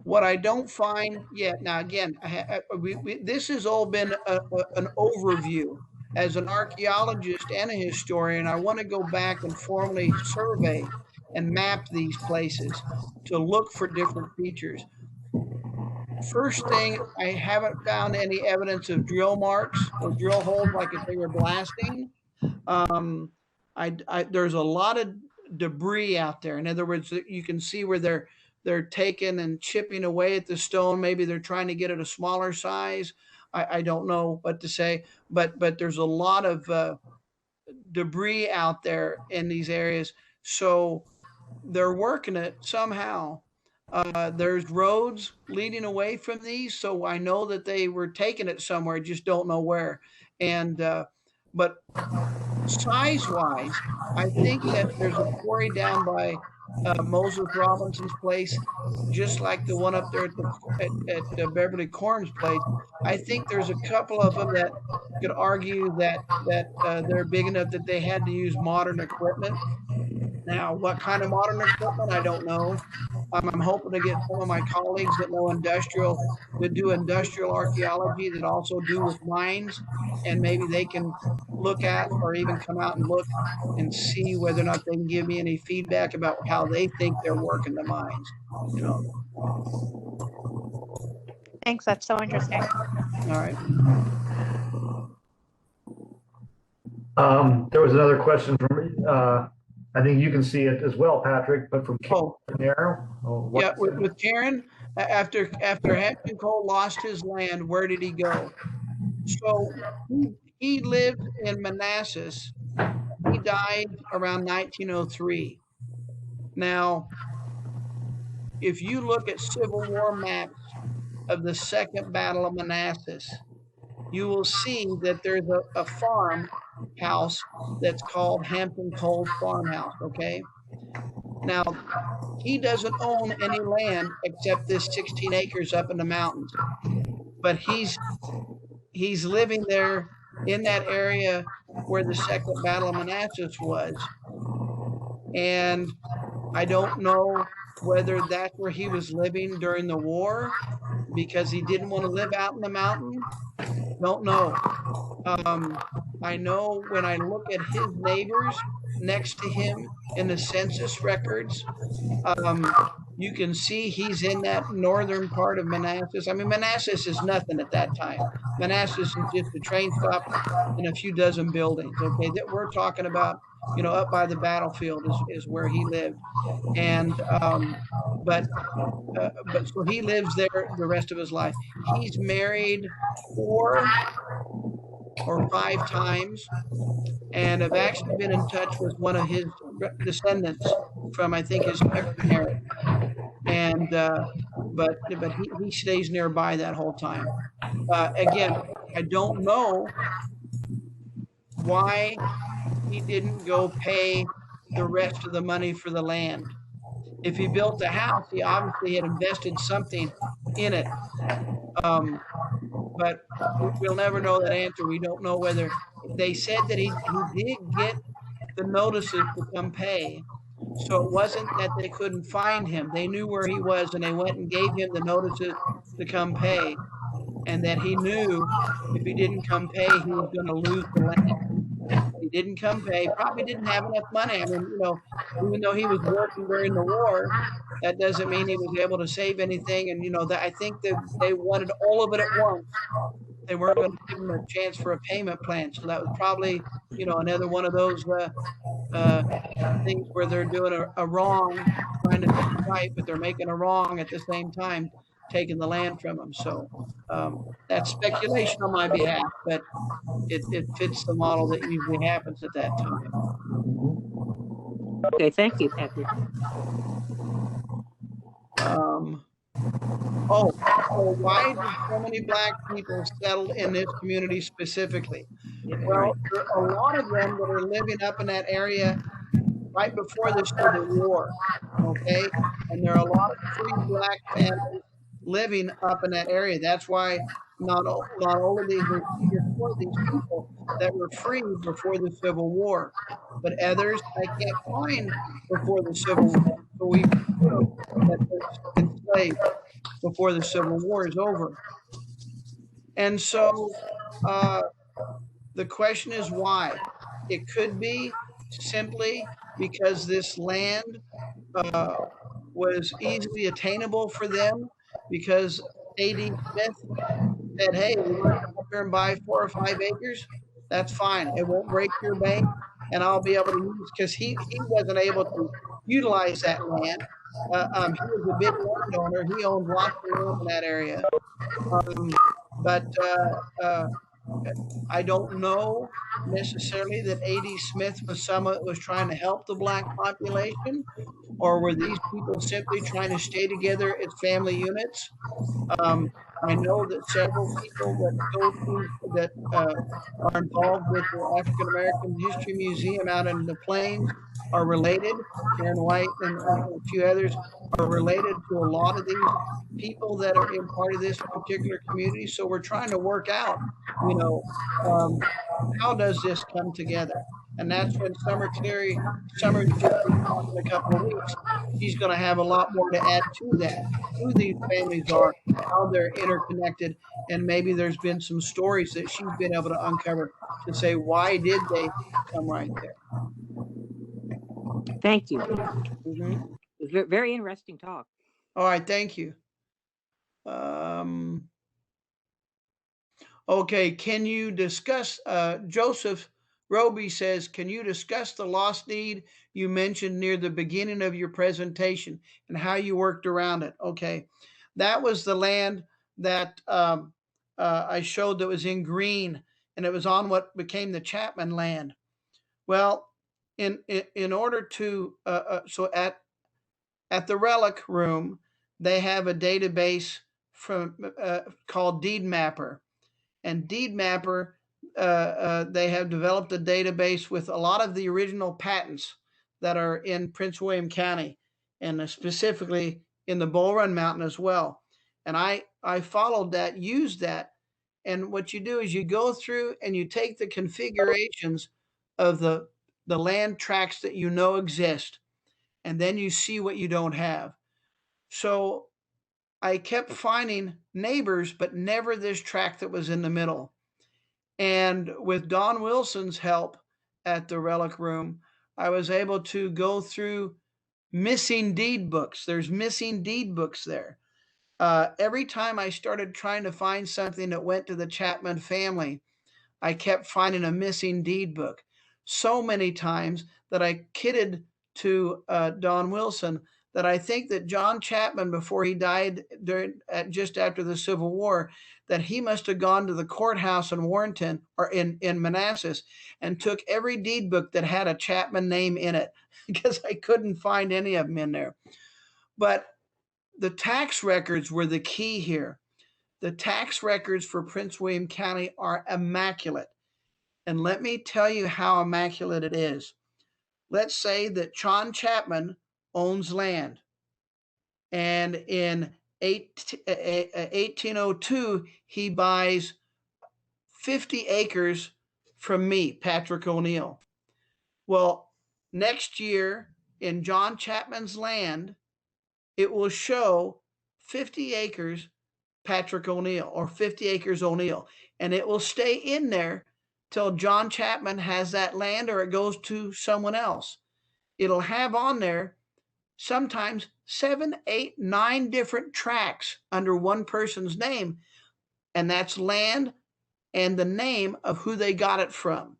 What I don't find yet, now again, this has all been an overview. As an archaeologist and a historian, I want to go back and formally survey and map these places to look for different features. First thing, I haven't found any evidence of drill marks or drill holes like if they were blasting. There's a lot of debris out there. In other words, you can see where they're taking and chipping away at the stone. Maybe they're trying to get it a smaller size. I don't know what to say, but there's a lot of debris out there in these areas. So they're working it somehow. There's roads leading away from these, so I know that they were taking it somewhere, just don't know where. And but size-wise, I think that there's a quarry down by Moses Robinson's place, just like the one up there at Beverly Corm's place. I think there's a couple of them that could argue that they're big enough that they had to use modern equipment. Now, what kind of modern equipment, I don't know. I'm hoping to get some of my colleagues that know that do industrial archaeology, that also do with mines, and maybe they can look at or even come out and look and see whether or not they can give me any feedback about how they think they're working the mines. You know. Thanks. That's so interesting. All right. There was another question from I think you can see it as well, Patrick, but from Karen. Yeah, with Karen, after Hampton Cole lost his land, where did he go? So he lived in Manassas. He died around 1903. Now, if you look at Civil War maps of the Second Battle of Manassas, you will see that there's a farmhouse that's called Hampton Cole's farmhouse, okay? Now, he doesn't own any land except this 16 acres up in the mountains, but he's living there in that area where the Second Battle of Manassas was. And I don't know whether that's where he was living during the war because he didn't want to live out in the mountain. Don't know. I know when I look at his neighbors next to him in the census records, you can see he's in that northern part of Manassas. I mean, Manassas is nothing at that time. Manassas is just a train stop and a few dozen buildings. Okay, that we're talking about, you know, up by the battlefield is where he lived. And but so he lives there the rest of his life. He's married 4 or 5 times, and I've actually been in touch with one of his descendants from, I think, his second marriage. And but he stays nearby that whole time. Again, I don't know why he didn't go pay the rest of the money for the land. If he built a house, he obviously had invested something in it. But we'll never know that answer. We don't know whether they said that he did get the notices to come pay. So it wasn't that they couldn't find him. They knew where he was and they went and gave him the notices to come pay. And that he knew if he didn't come pay, he was going to lose the land. He didn't come pay, probably didn't have enough money. I mean, you know, even though he was working during the war, that doesn't mean he was able to save anything. And, you know, that I think that they wanted all of it at once. They weren't going to give him a chance for a payment plan. So that was probably, you know, another one of those things where they're doing a wrong, trying to make it right, but they're making a wrong at the same time, taking the land from him. So that's speculation on my behalf, but it fits the model that usually happens at that time. Okay, thank you, Patrick. Why did so many Black people settle in this community specifically? Yeah, Well, right. a lot of them that are living up in that area right before the Civil War. Okay, and there are a lot of free black families living up in that area. That's why not all of these, there's 3 or 4 of these people that were free before the Civil War, but others I can't find before the Civil War. So we presume that they're enslaved before the Civil War is over. And so uh, the question is why? It could be simply because this land uh, was easily attainable for them because A.D. Smith said, hey, you want to come up here and buy 4 or 5 acres? That's fine. It won't break your bank, and I'll be able to use, because he wasn't able to utilize that land. He was a big landowner. He owned lots of land in that area. But I don't know necessarily that A.D. Smith was someone that was trying to help the black population, or were these people simply trying to stay together as family units? Um, I know that several people that go to that are involved with the African American History Museum out in the Plains are related. Karen White and a few others are related to a lot of these people that are in part of this particular community. So we're trying to work out, you know, um, how does this come together? And that's when Summer's just been talking a couple of weeks. She's going to have a lot more to add to that, who these families are, how they're interconnected, and maybe there's been some stories that she's been able to uncover to say, why did they come right there? Thank you. Mm-hmm. It was very interesting talk. All right, thank you. Okay, can you discuss, Joseph Roby says, can you discuss the lost deed you mentioned near the beginning of your presentation and how you worked around it? Okay, that was the land that I showed that was in green, and it was on what became the Chapman land. Well, in order to, so at the Relic Room, they have a database from called Deed Mapper. And Deed Mapper, they have developed a database with a lot of the original patents that are in Prince William County, and specifically in the Bull Run Mountain as well. And I followed that, used that, and what you do is you go through and you take the configurations of the land tracts that you know exist, and then you see what you don't have. So I kept finding neighbors, but never this tract that was in the middle. And with Don Wilson's help at the Relic Room, I was able to go through missing deed books. There's missing deed books there. Every time I started trying to find something that went to the Chapman family, I kept finding a missing deed book. So many times that I kidded to Don Wilson that I think that John Chapman, before he died just after the Civil War, that he must have gone to the courthouse in Warrenton or in Manassas and took every deed book that had a Chapman name in it because I couldn't find any of them in there. But the tax records were the key here. The tax records for Prince William County are immaculate. And let me tell you how immaculate it is. Let's say that John Chapman owns land, and in 1802, he buys 50 acres from me, Patrick O'Neill. Well, next year in John Chapman's land, it will show 50 acres Patrick O'Neill or 50 acres O'Neill, and it will stay in there till John Chapman has that land or it goes to someone else. It'll have on there sometimes 7, 8, 9 different tracts under one person's name, and that's land and the name of who they got it from.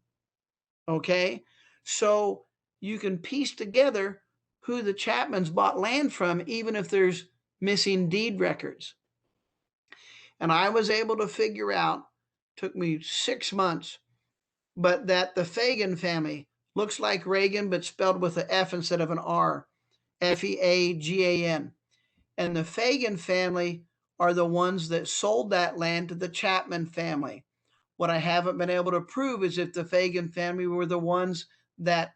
Okay, so you can piece together who the Chapmans bought land from, even if there's missing deed records. And I was able to figure out, took me 6 months, but that the Fagan family looks like Reagan, but spelled with an F instead of an R, Feagan. And the Fagan family are the ones that sold that land to the Chapman family. What I haven't been able to prove is if the Fagan family were the ones that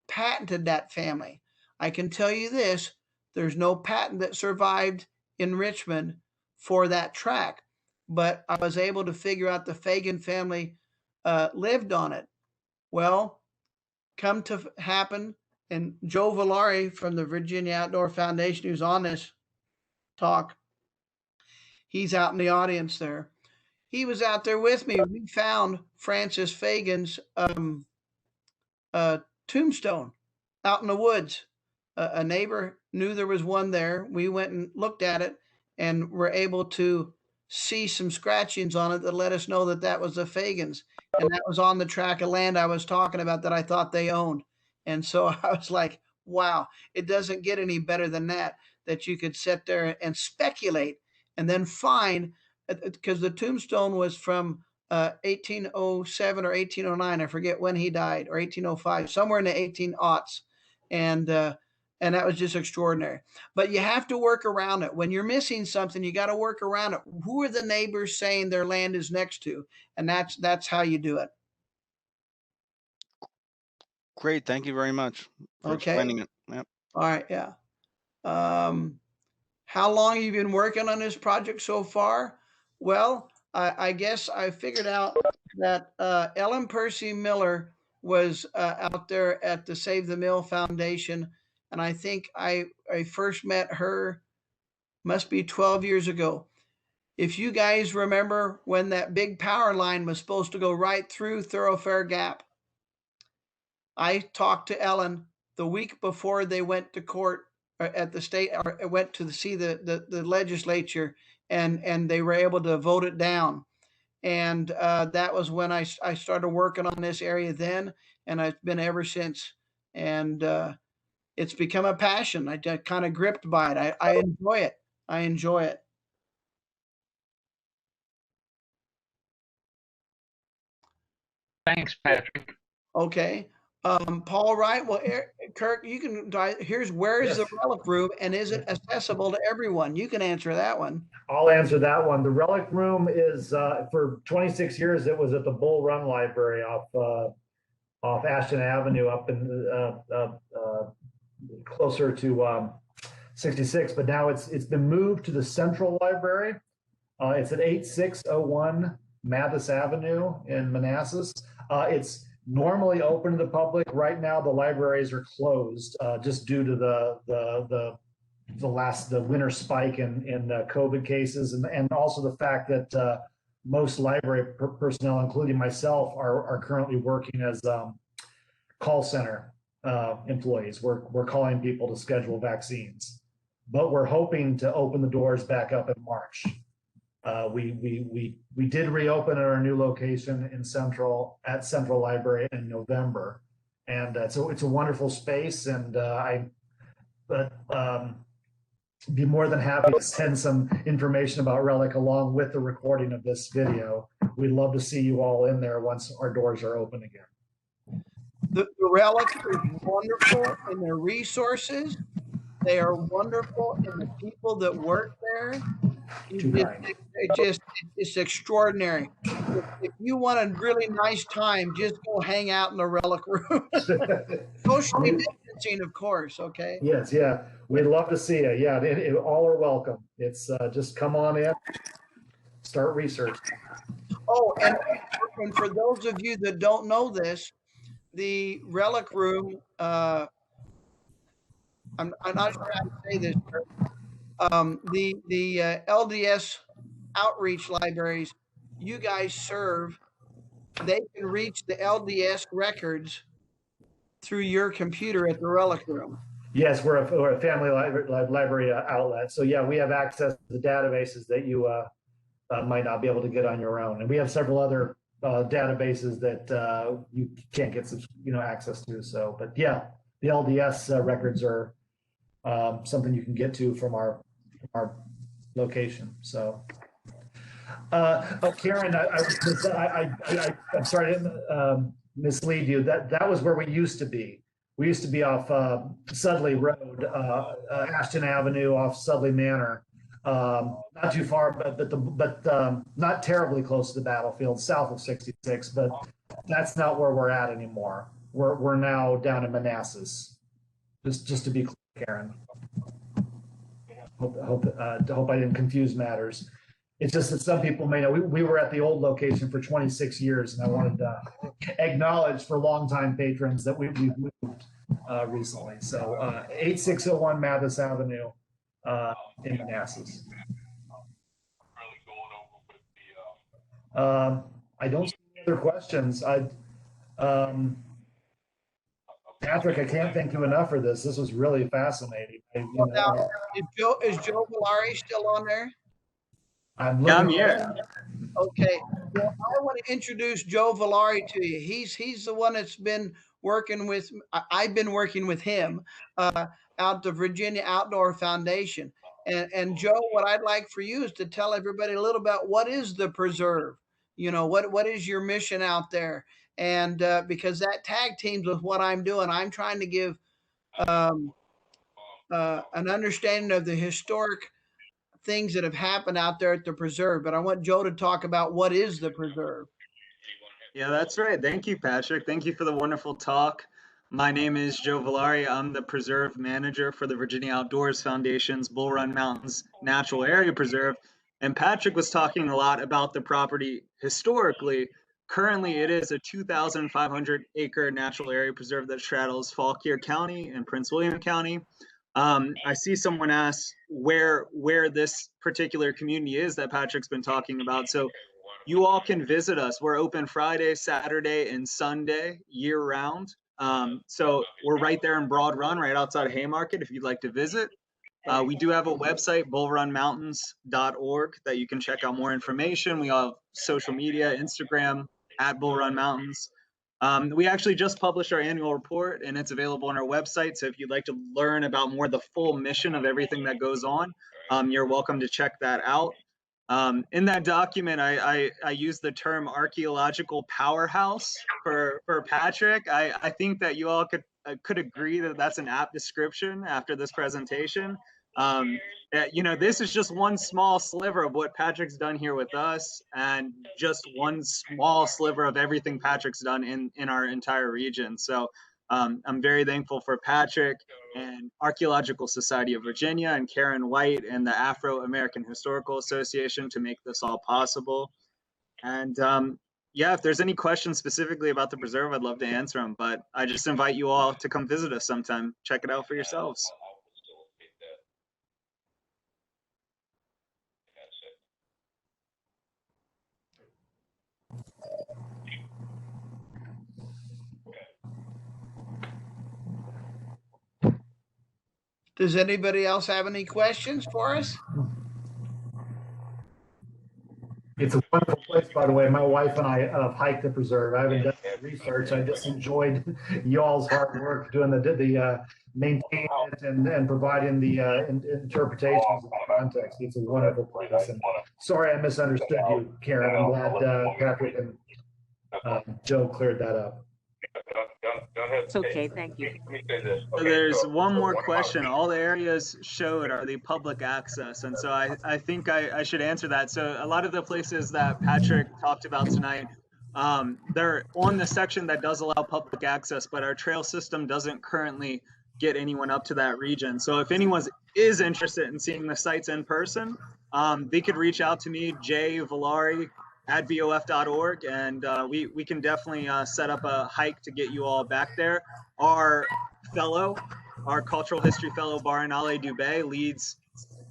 patented that family. I can tell you this, there's no patent that survived in Richmond for that track, but I was able to figure out the Fagan family lived on it. Well, come to happen, and Joe Valari from the Virginia Outdoor Foundation, who's on this talk, he's out in the audience there. He was out there with me. We found Francis Fagan's tombstone out in the woods. A neighbor knew there was one there. We went and looked at it and were able to see some scratchings on it that let us know that that was the Fagans. And that was on the tract of land I was talking about that I thought they owned. And so I was like, wow, it doesn't get any better than that, that you could sit there and speculate and then find, because the tombstone was from 1807 or 1809. I forget when he died, or 1805, somewhere in the 1800s. And that was just extraordinary. But you have to work around it. When you're missing something, you got to work around it. Who are the neighbors saying their land is next to? And that's how you do it. Great. Thank you very much for explaining it. Yep. All right. Yeah. How long have you been working on this project so far? Well, I guess I figured out that Ellen Percy Miller was out there at the Save the Mill Foundation. And I think I first met her, must be 12 years ago. If you guys remember when that big power line was supposed to go right through Thoroughfare Gap, I talked to Ellen the week before they went to court at the state, or went to see the legislature, and they were able to vote it down. And that was when I started working on this area then, and I've been ever since. And it's become a passion. I get kind of gripped by it. I enjoy it. I enjoy it. Thanks, Patrick. Okay. Paul Wright, well, Kirk, you can, here's, where is the relic room, and is it accessible to everyone? You can answer that one. I'll answer that one. The relic room is, for 26 years, it was at the Bull Run Library off Ashton Avenue, up in closer to 66, but now it's been moved to the Central Library. It's at 8601 Mathis Avenue in Manassas. It's normally open to the public. Right now, the libraries are closed just due to the winter spike in COVID cases, and also the fact that most library personnel, including myself, are currently working as call center employees. We're calling people to schedule vaccines, but we're hoping to open the doors back up in March. We did reopen at our new location in Central Library in November, and so it's a wonderful space. And be more than happy to send some information about Relic along with the recording of this video. We'd love to see you all in there once our doors are open again. The Relic is wonderful in their resources. They are wonderful in the people that work there. It's extraordinary. If you want a really nice time, just go hang out in the Relic room. Socially distancing, of course. Okay. Yes. Yeah. We'd love to see you. Yeah. All are welcome. It's just come on in, start research. Oh, and for those of you that don't know this, the Relic room, I'm not sure how to say this. The LDS outreach libraries you guys serve, they can reach the LDS records through your computer at the Relic room. Yes, we're a family library outlet. So yeah, we have access to the databases that you might not be able to get on your own, and we have several other databases that you can't get access to. So, but yeah, the LDS records are something you can get to from our location. So, Karen, I'm sorry to mislead you. That was where we used to be. We used to be off Sudley Road, Ashton Avenue, off Sudley Manor. Not too far, but not terribly close to the battlefield, south of 66. But that's not where we're at anymore. we're now down in Manassas. Just to be clear, Karen. Hope I didn't confuse matters. It's just that some people may know we were at the old location for 26 years, and I wanted to acknowledge for longtime patrons that we've moved recently. So 8601 Mathis Avenue in Manassas. I don't see any other questions. Patrick, I can't thank you enough for this. This was really fascinating. Now, is Joe Valari still on there? I'm here. Okay. Well, I want to introduce Joe Valari to you. He's the one that's been working with. I've been working with him out the Virginia Outdoor Foundation. And Joe, what I'd like for you is to tell everybody a little about what is the preserve. You know, what is your mission out there? And because that tag teams with what I'm doing, I'm trying to give an understanding of the historic things that have happened out there at the preserve. But I want Joe to talk about what is the preserve. Yeah, that's right. Thank you, Patrick. Thank you for the wonderful talk. My name is Joe Valari. I'm the preserve manager for the Virginia Outdoors Foundation's Bull Run Mountains Natural Area Preserve. And Patrick was talking a lot about the property historically. Currently, it is a 2,500 acre natural area preserve that straddles Fauquier County and Prince William County. I see someone ask where this particular community is that Patrick's been talking about. So you all can visit us. We're open Friday, Saturday, and Sunday year round. So we're right there in Broad Run, right outside of Haymarket if you'd like to visit. We do have a website, bullrunmountains.org, that you can check out more information. We have social media, Instagram, @bullrunmountains. We actually just published our annual report, and it's available on our website. So if you'd like to learn about more of the full mission of everything that goes on, you're welcome to check that out. In that document, I use the term archaeological powerhouse for Patrick. I think that you all could agree that that's an apt description after this presentation. You know, this is just one small sliver of what Patrick's done here with us, and just one small sliver of everything Patrick's done in our entire region. So I'm very thankful for Patrick and Archaeological Society of Virginia and Karen White and the Afro-American Historical Association to make this all possible. And yeah, if there's any questions specifically about the preserve, I'd love to answer them, but I just invite you all to come visit us sometime. Check it out for yourselves. Does anybody else have any questions for us? It's a wonderful place, by the way. My wife and I have hiked the preserve. I haven't done research. I just enjoyed y'all's hard work doing the maintaining it and providing the interpretations of the context. It's a wonderful place. And sorry I misunderstood you, Karen. I'm glad Patrick and Joe cleared that up. It's okay, thank you. So there's one more question. All the areas showed are the public access, and so I think I should answer that. So a lot of the places that Patrick talked about tonight, they're on the section that does allow public access, but our trail system doesn't currently get anyone up to that region. So if anyone is interested in seeing the sites in person, they could reach out to me, jvalari@bof.org, and we can definitely set up a hike to get you all back there. Our cultural history fellow, Baranale Dubé, leads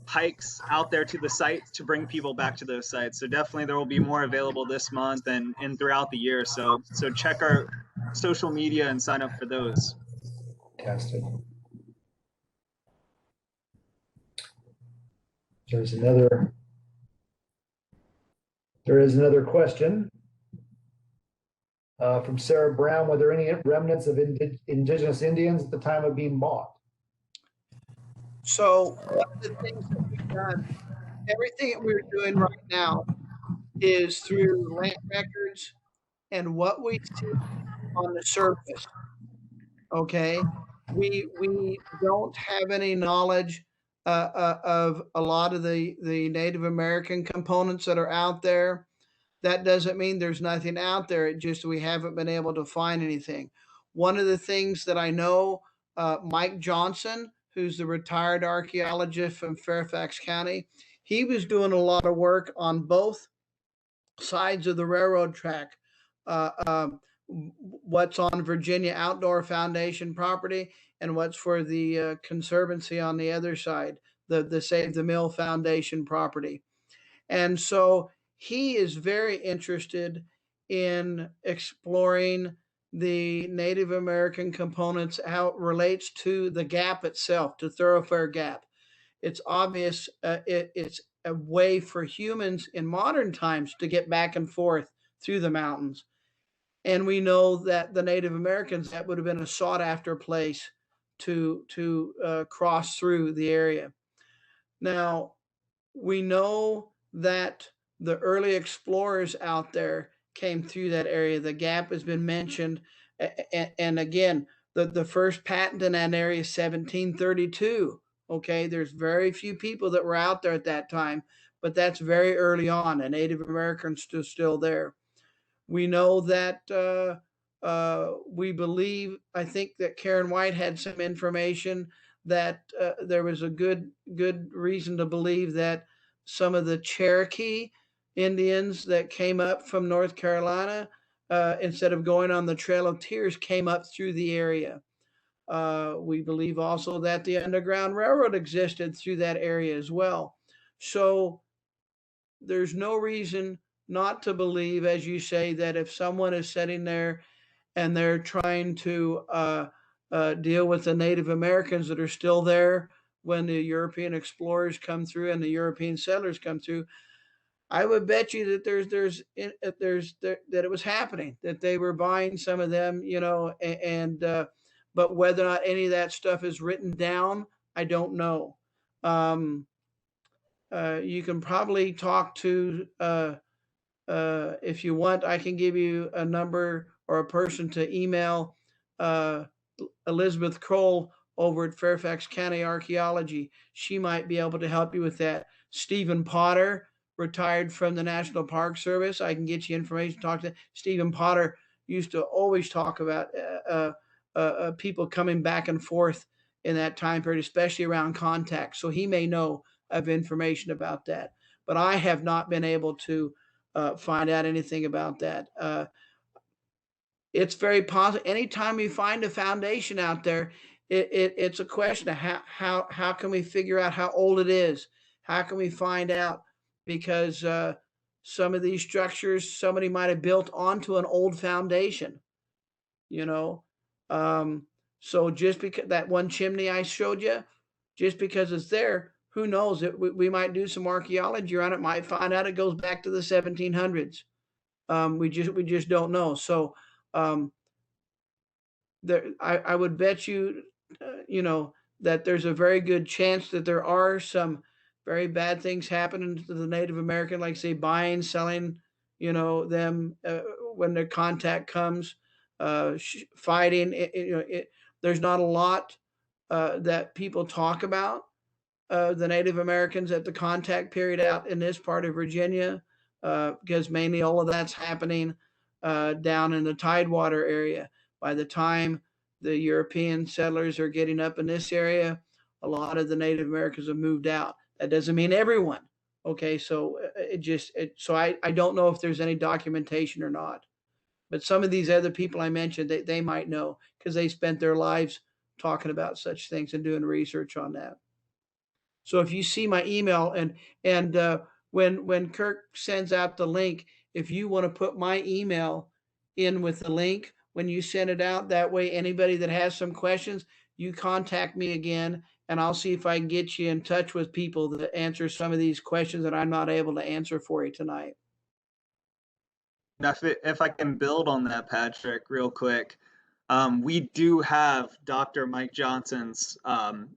hikes out there to the sites to bring people back to those sites. So definitely there will be more available this month and throughout the year. So check our social media and sign up for those. Fantastic. There is another question from Sarah Brown. Were there any remnants of indigenous Indians at the time of being bought? So one of the things that we've done, everything that we're doing right now is through land records and what we see on the surface. Okay, we don't have any knowledge of a lot of the Native American components that are out there. That doesn't mean there's nothing out there. It just we haven't been able to find anything. One of the things that I know, Mike Johnson, who's the retired archaeologist from Fairfax County, he was doing a lot of work on both sides of the railroad track. What's on Virginia Outdoor Foundation property and what's for the Conservancy on the other side, the Save the Mill Foundation property. And so he is very interested in exploring the Native American components, how it relates to the gap itself, to Thoroughfare Gap. It's obvious it's a way for humans in modern times to get back and forth through the mountains. And we know that the Native Americans, that would have been a sought after place to cross through the area. Now, we know that the early explorers out there came through that area. The gap has been mentioned. And again, the first patent in that area is 1732. Okay, there's very few people that were out there at that time, but that's very early on, and Native Americans still there. We know that we believe, I think that Karen White had some information that there was a good reason to believe that some of the Cherokee Indians that came up from North Carolina, instead of going on the Trail of Tears, came up through the area. We believe also that the Underground Railroad existed through that area as well. So there's no reason not to believe, as you say, that if someone is sitting there and they're trying to deal with the Native Americans that are still there when the European explorers come through and the European settlers come through, I would bet you that that it was happening, that they were buying some of them, but whether or not any of that stuff is written down, I don't know. You can probably talk to, if you want, I can give you a number or a person to email Elizabeth Kroll over at Fairfax County Archaeology. She might be able to help you with that. Stephen Potter, retired from the National Park Service. I can get you information. Talk to Stephen Potter. Used to always talk about people coming back and forth in that time period, especially around contact. So he may know of information about that. But I have not been able to find out anything about that. It's very possible. Anytime you find a foundation out there, it's a question of how can we figure out how old it is? How can we find out? Because some of these structures, somebody might have built onto an old foundation, so just because that one chimney I showed you, just because it's there, who knows? We might do some archaeology on it, might find out it goes back to the 1700s. We just don't know. So I would bet you, that there's a very good chance that there are some very bad things happening to the Native American, like say buying, selling, them when their contact comes, fighting. There's not a lot that people talk about the Native Americans at the contact period out in this part of Virginia, because mainly all of that's happening down in the Tidewater area. By the time the European settlers are getting up in this area, a lot of the Native Americans have moved out. That doesn't mean everyone. Okay, so I don't know if there's any documentation or not. But some of these other people I mentioned, they might know because they spent their lives talking about such things and doing research on that. So if you see my email and when Kirk sends out the link, if you want to put my email in with the link when you send it out, that way anybody that has some questions, you contact me again, and I'll see if I can get you in touch with people that answer some of these questions that I'm not able to answer for you tonight. Now, if I can build on that, Patrick, real quick, we do have Dr. Mike Johnson's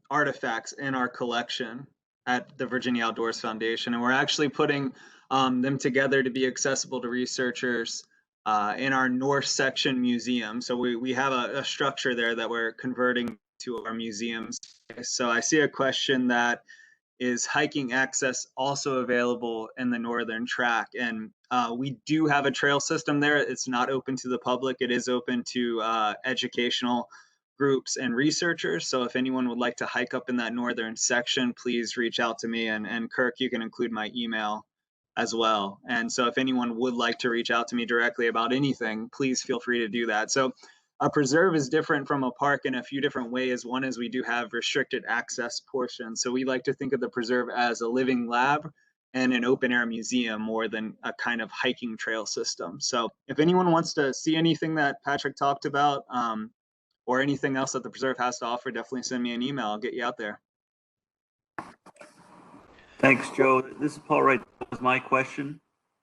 artifacts in our collection at the Virginia Outdoors Foundation, and we're actually putting them together to be accessible to researchers in our North Section Museum. So we have a structure there that we're converting to our museums. So I see a question that is hiking access also available in the northern track. And we do have a trail system there. It's not open to the public. It is open to educational groups and researchers. So if anyone would like to hike up in that northern section, please reach out to me. And Kirk, you can include my email as well. And so if anyone would like to reach out to me directly about anything, please feel free to do that. So a preserve is different from a park in a few different ways. One is we do have restricted access portions. So we like to think of the preserve as a living lab and an open air museum more than a kind of hiking trail system. So if anyone wants to see anything that Patrick talked about or anything else that the preserve has to offer, definitely send me an email. I'll get you out there. Thanks, Joe. This is Paul Wright. That was my question.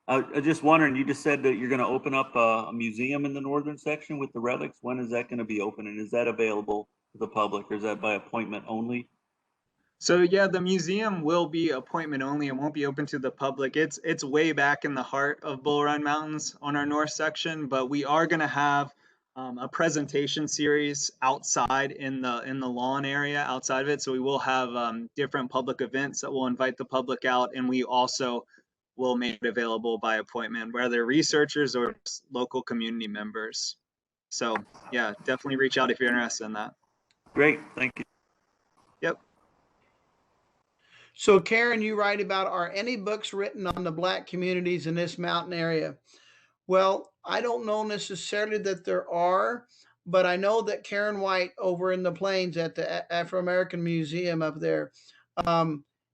I was just wondering, you just said that you're going to open up a museum in the northern section with the relics. When is that going to be open, and is that available to the public, or is that by appointment only? So yeah, the museum will be appointment only. It won't be open to the public. It's way back in the heart of Bull Run Mountains on our north section, but we are going to have a presentation series outside in the lawn area outside of it. So we will have different public events that will invite the public out, and we also will make it available by appointment, whether researchers or local community members. So yeah, definitely reach out if you're interested in that. Great, thank you. Yep. So Karen, you write about, are any books written on the Black communities in this mountain area? Well, I don't know necessarily that there are, but I know that Karen White over in the Plains at the Afro-American Museum up there,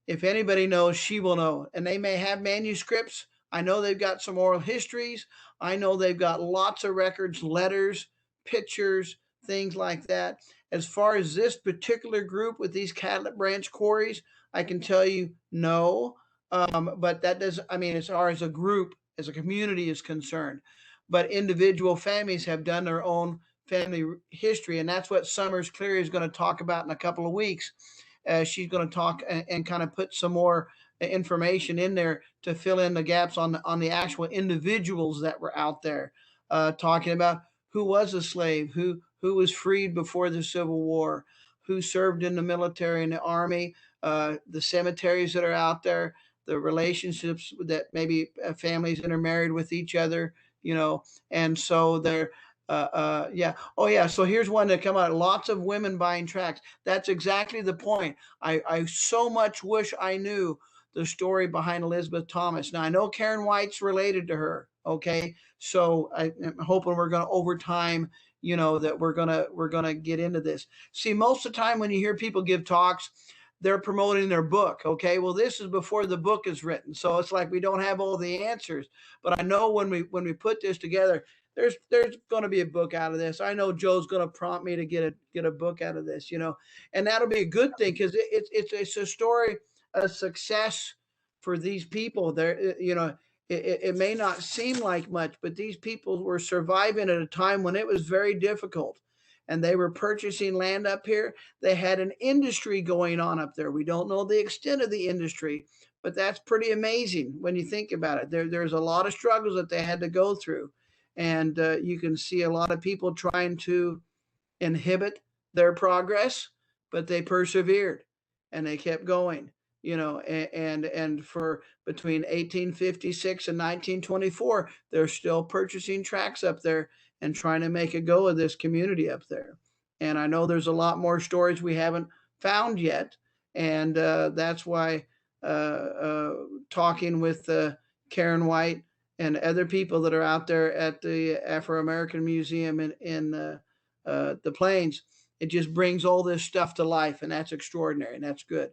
if anybody knows, she will know. And they may have manuscripts. I know they've got some oral histories. I know they've got lots of records, letters, pictures, things like that. As far as this particular group with these Catlett branch quarries, I can tell you no. But that does, I mean, as far as a group, as a community is concerned, but individual families have done their own family history. And that's what Summers Cleary is going to talk about in a couple of weeks. She's going to talk and kind of put some more information in there to fill in the gaps on the actual individuals that were out there, talking about who was a slave, who was freed before the Civil War, who served in the military and the army, the cemeteries that are out there, the relationships that maybe families intermarried with each other, you know, and so they're yeah. Oh, yeah. So here's one that come out. Lots of women buying tracks. That's exactly the point. I so much wish I knew the story behind Elizabeth Thomas. Now I know Karen White's related to her. Okay, so I'm hoping we're going to over time, you know, that we're gonna get into this. See, most of the time when you hear people give talks, they're promoting their book. Okay, well, this is before the book is written, so it's like we don't have all the answers. But I know when we put this together, there's going to be a book out of this. I know Joe's going to prompt me to get a book out of this, you know, and that'll be a good thing because it's a story of success for these people. There, you know, it may not seem like much, but these people were surviving at a time when it was very difficult, and they were purchasing land up here. They had an industry going on up there. We don't know the extent of the industry, but that's pretty amazing when you think about it. There's a lot of struggles that they had to go through. And you can see a lot of people trying to inhibit their progress, but they persevered and they kept going, you know, and for between 1856 and 1924, they're still purchasing tracts up there and trying to make a go of this community up there. And I know there's a lot more stories we haven't found yet. And that's why talking with Karen White and other people that are out there at the Afro-American Museum in the Plains, it just brings all this stuff to life, and that's extraordinary, and that's good.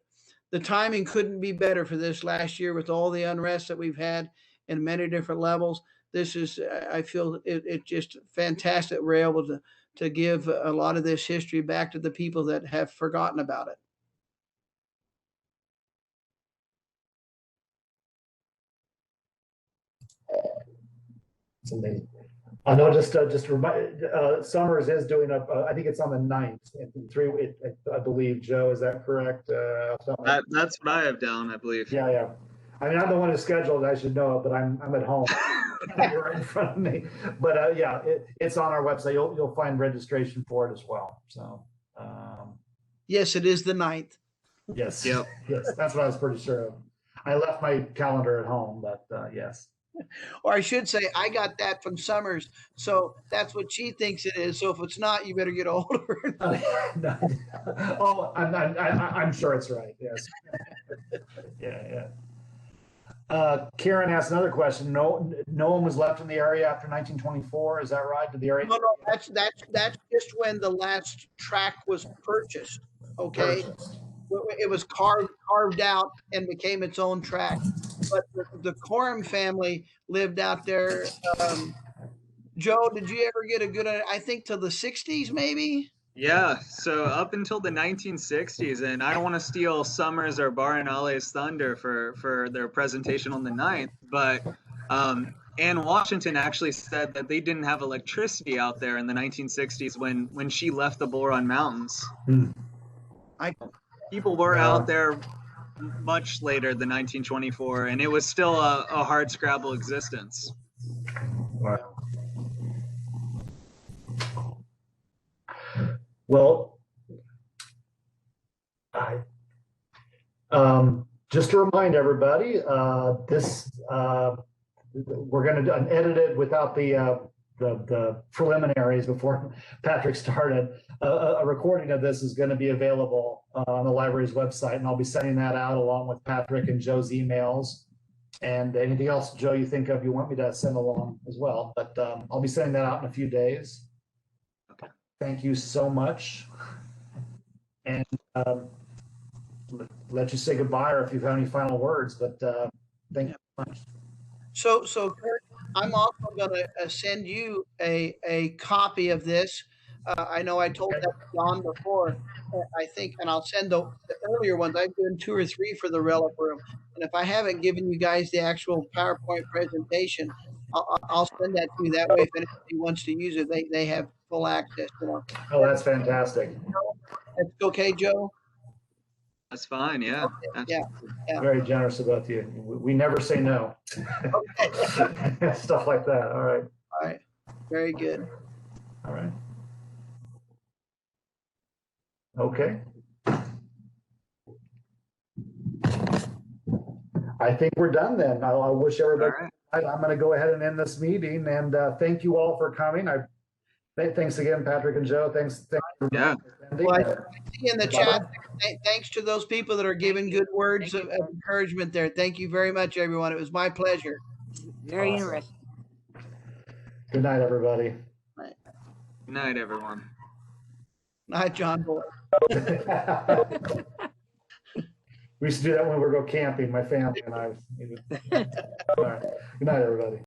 The timing couldn't be better for this last year with all the unrest that we've had in many different levels. This is, I feel it's just fantastic we're able to give a lot of this history back to the people that have forgotten about it. It's amazing. I know. Just remind. Summers is doing up. I think it's on the 9th. I believe. Joe, is that correct? That's what I have down. I believe. Yeah, yeah. I mean, I'm the one who scheduled. I should know, but I'm at home. You're right in front of me. But yeah, it's on our website. You'll find registration for it as well. So. Yes, it is the 9th. Yes. Yep. Yes, that's what I was pretty sure of. I left my calendar at home, but yes. Or I should say, I got that from Summers. So that's what she thinks it is. So if it's not, you better get a hold of her. No. Oh, I'm sure it's right. Yes. Yeah. Karen asked another question. No one was left in the area after 1924. Is that right? Did the area? No, that's just when the last tract was purchased. Okay, Purchased? it was carved out and became its own tract. But the Coram family lived out there. Joe, did you ever get a good? I think to the 60s, maybe. Yeah, so up until the 1960s, and I don't want to steal Summers or Baranale's thunder for their presentation on the 9th, but Anne Washington actually said that they didn't have electricity out there in the 1960s when she left the Bull Run Mountains. People were out there much later than 1924, and it was still a hard scrabble existence. Wow. Well, just to remind everybody, this we're going to unedit it without the preliminaries before Patrick started. A recording of this is going to be available on the library's website, and I'll be sending that out along with Patrick and Joe's emails. And anything else, Joe, you think of you want me to send along as well, but I'll be sending that out in a few days. Okay. Thank you so much. And let you say goodbye, or if you have any final words, but thank you so much. So Kurt, I'm also going to send you a copy of this. I know I told that to John before, I think, and I'll send the earlier ones. I've done 2 or 3 for the relic room. And if I haven't given you guys the actual PowerPoint presentation, I'll send that to you. That way, if anybody wants to use it, they have full access. You know. Oh, that's fantastic. That's okay, Joe? That's fine, yeah. Yeah. Very generous about you. We never say no. Stuff like that. All right. All right. Very good. All right. Okay. I think we're done then. I wish everybody. All right. I'm going to go ahead and end this meeting, and thank you all for coming. Thanks again, Patrick and Joe. Thanks. Yeah. Well, I see in the chat, thanks to those people that are giving good words of encouragement there. Thank you very much, everyone. It was my pleasure. Very interesting. Good night, everybody. Good night, everyone. Night, John Boy. We used to do that when we were go camping, my family and I. All right. Good night, everybody.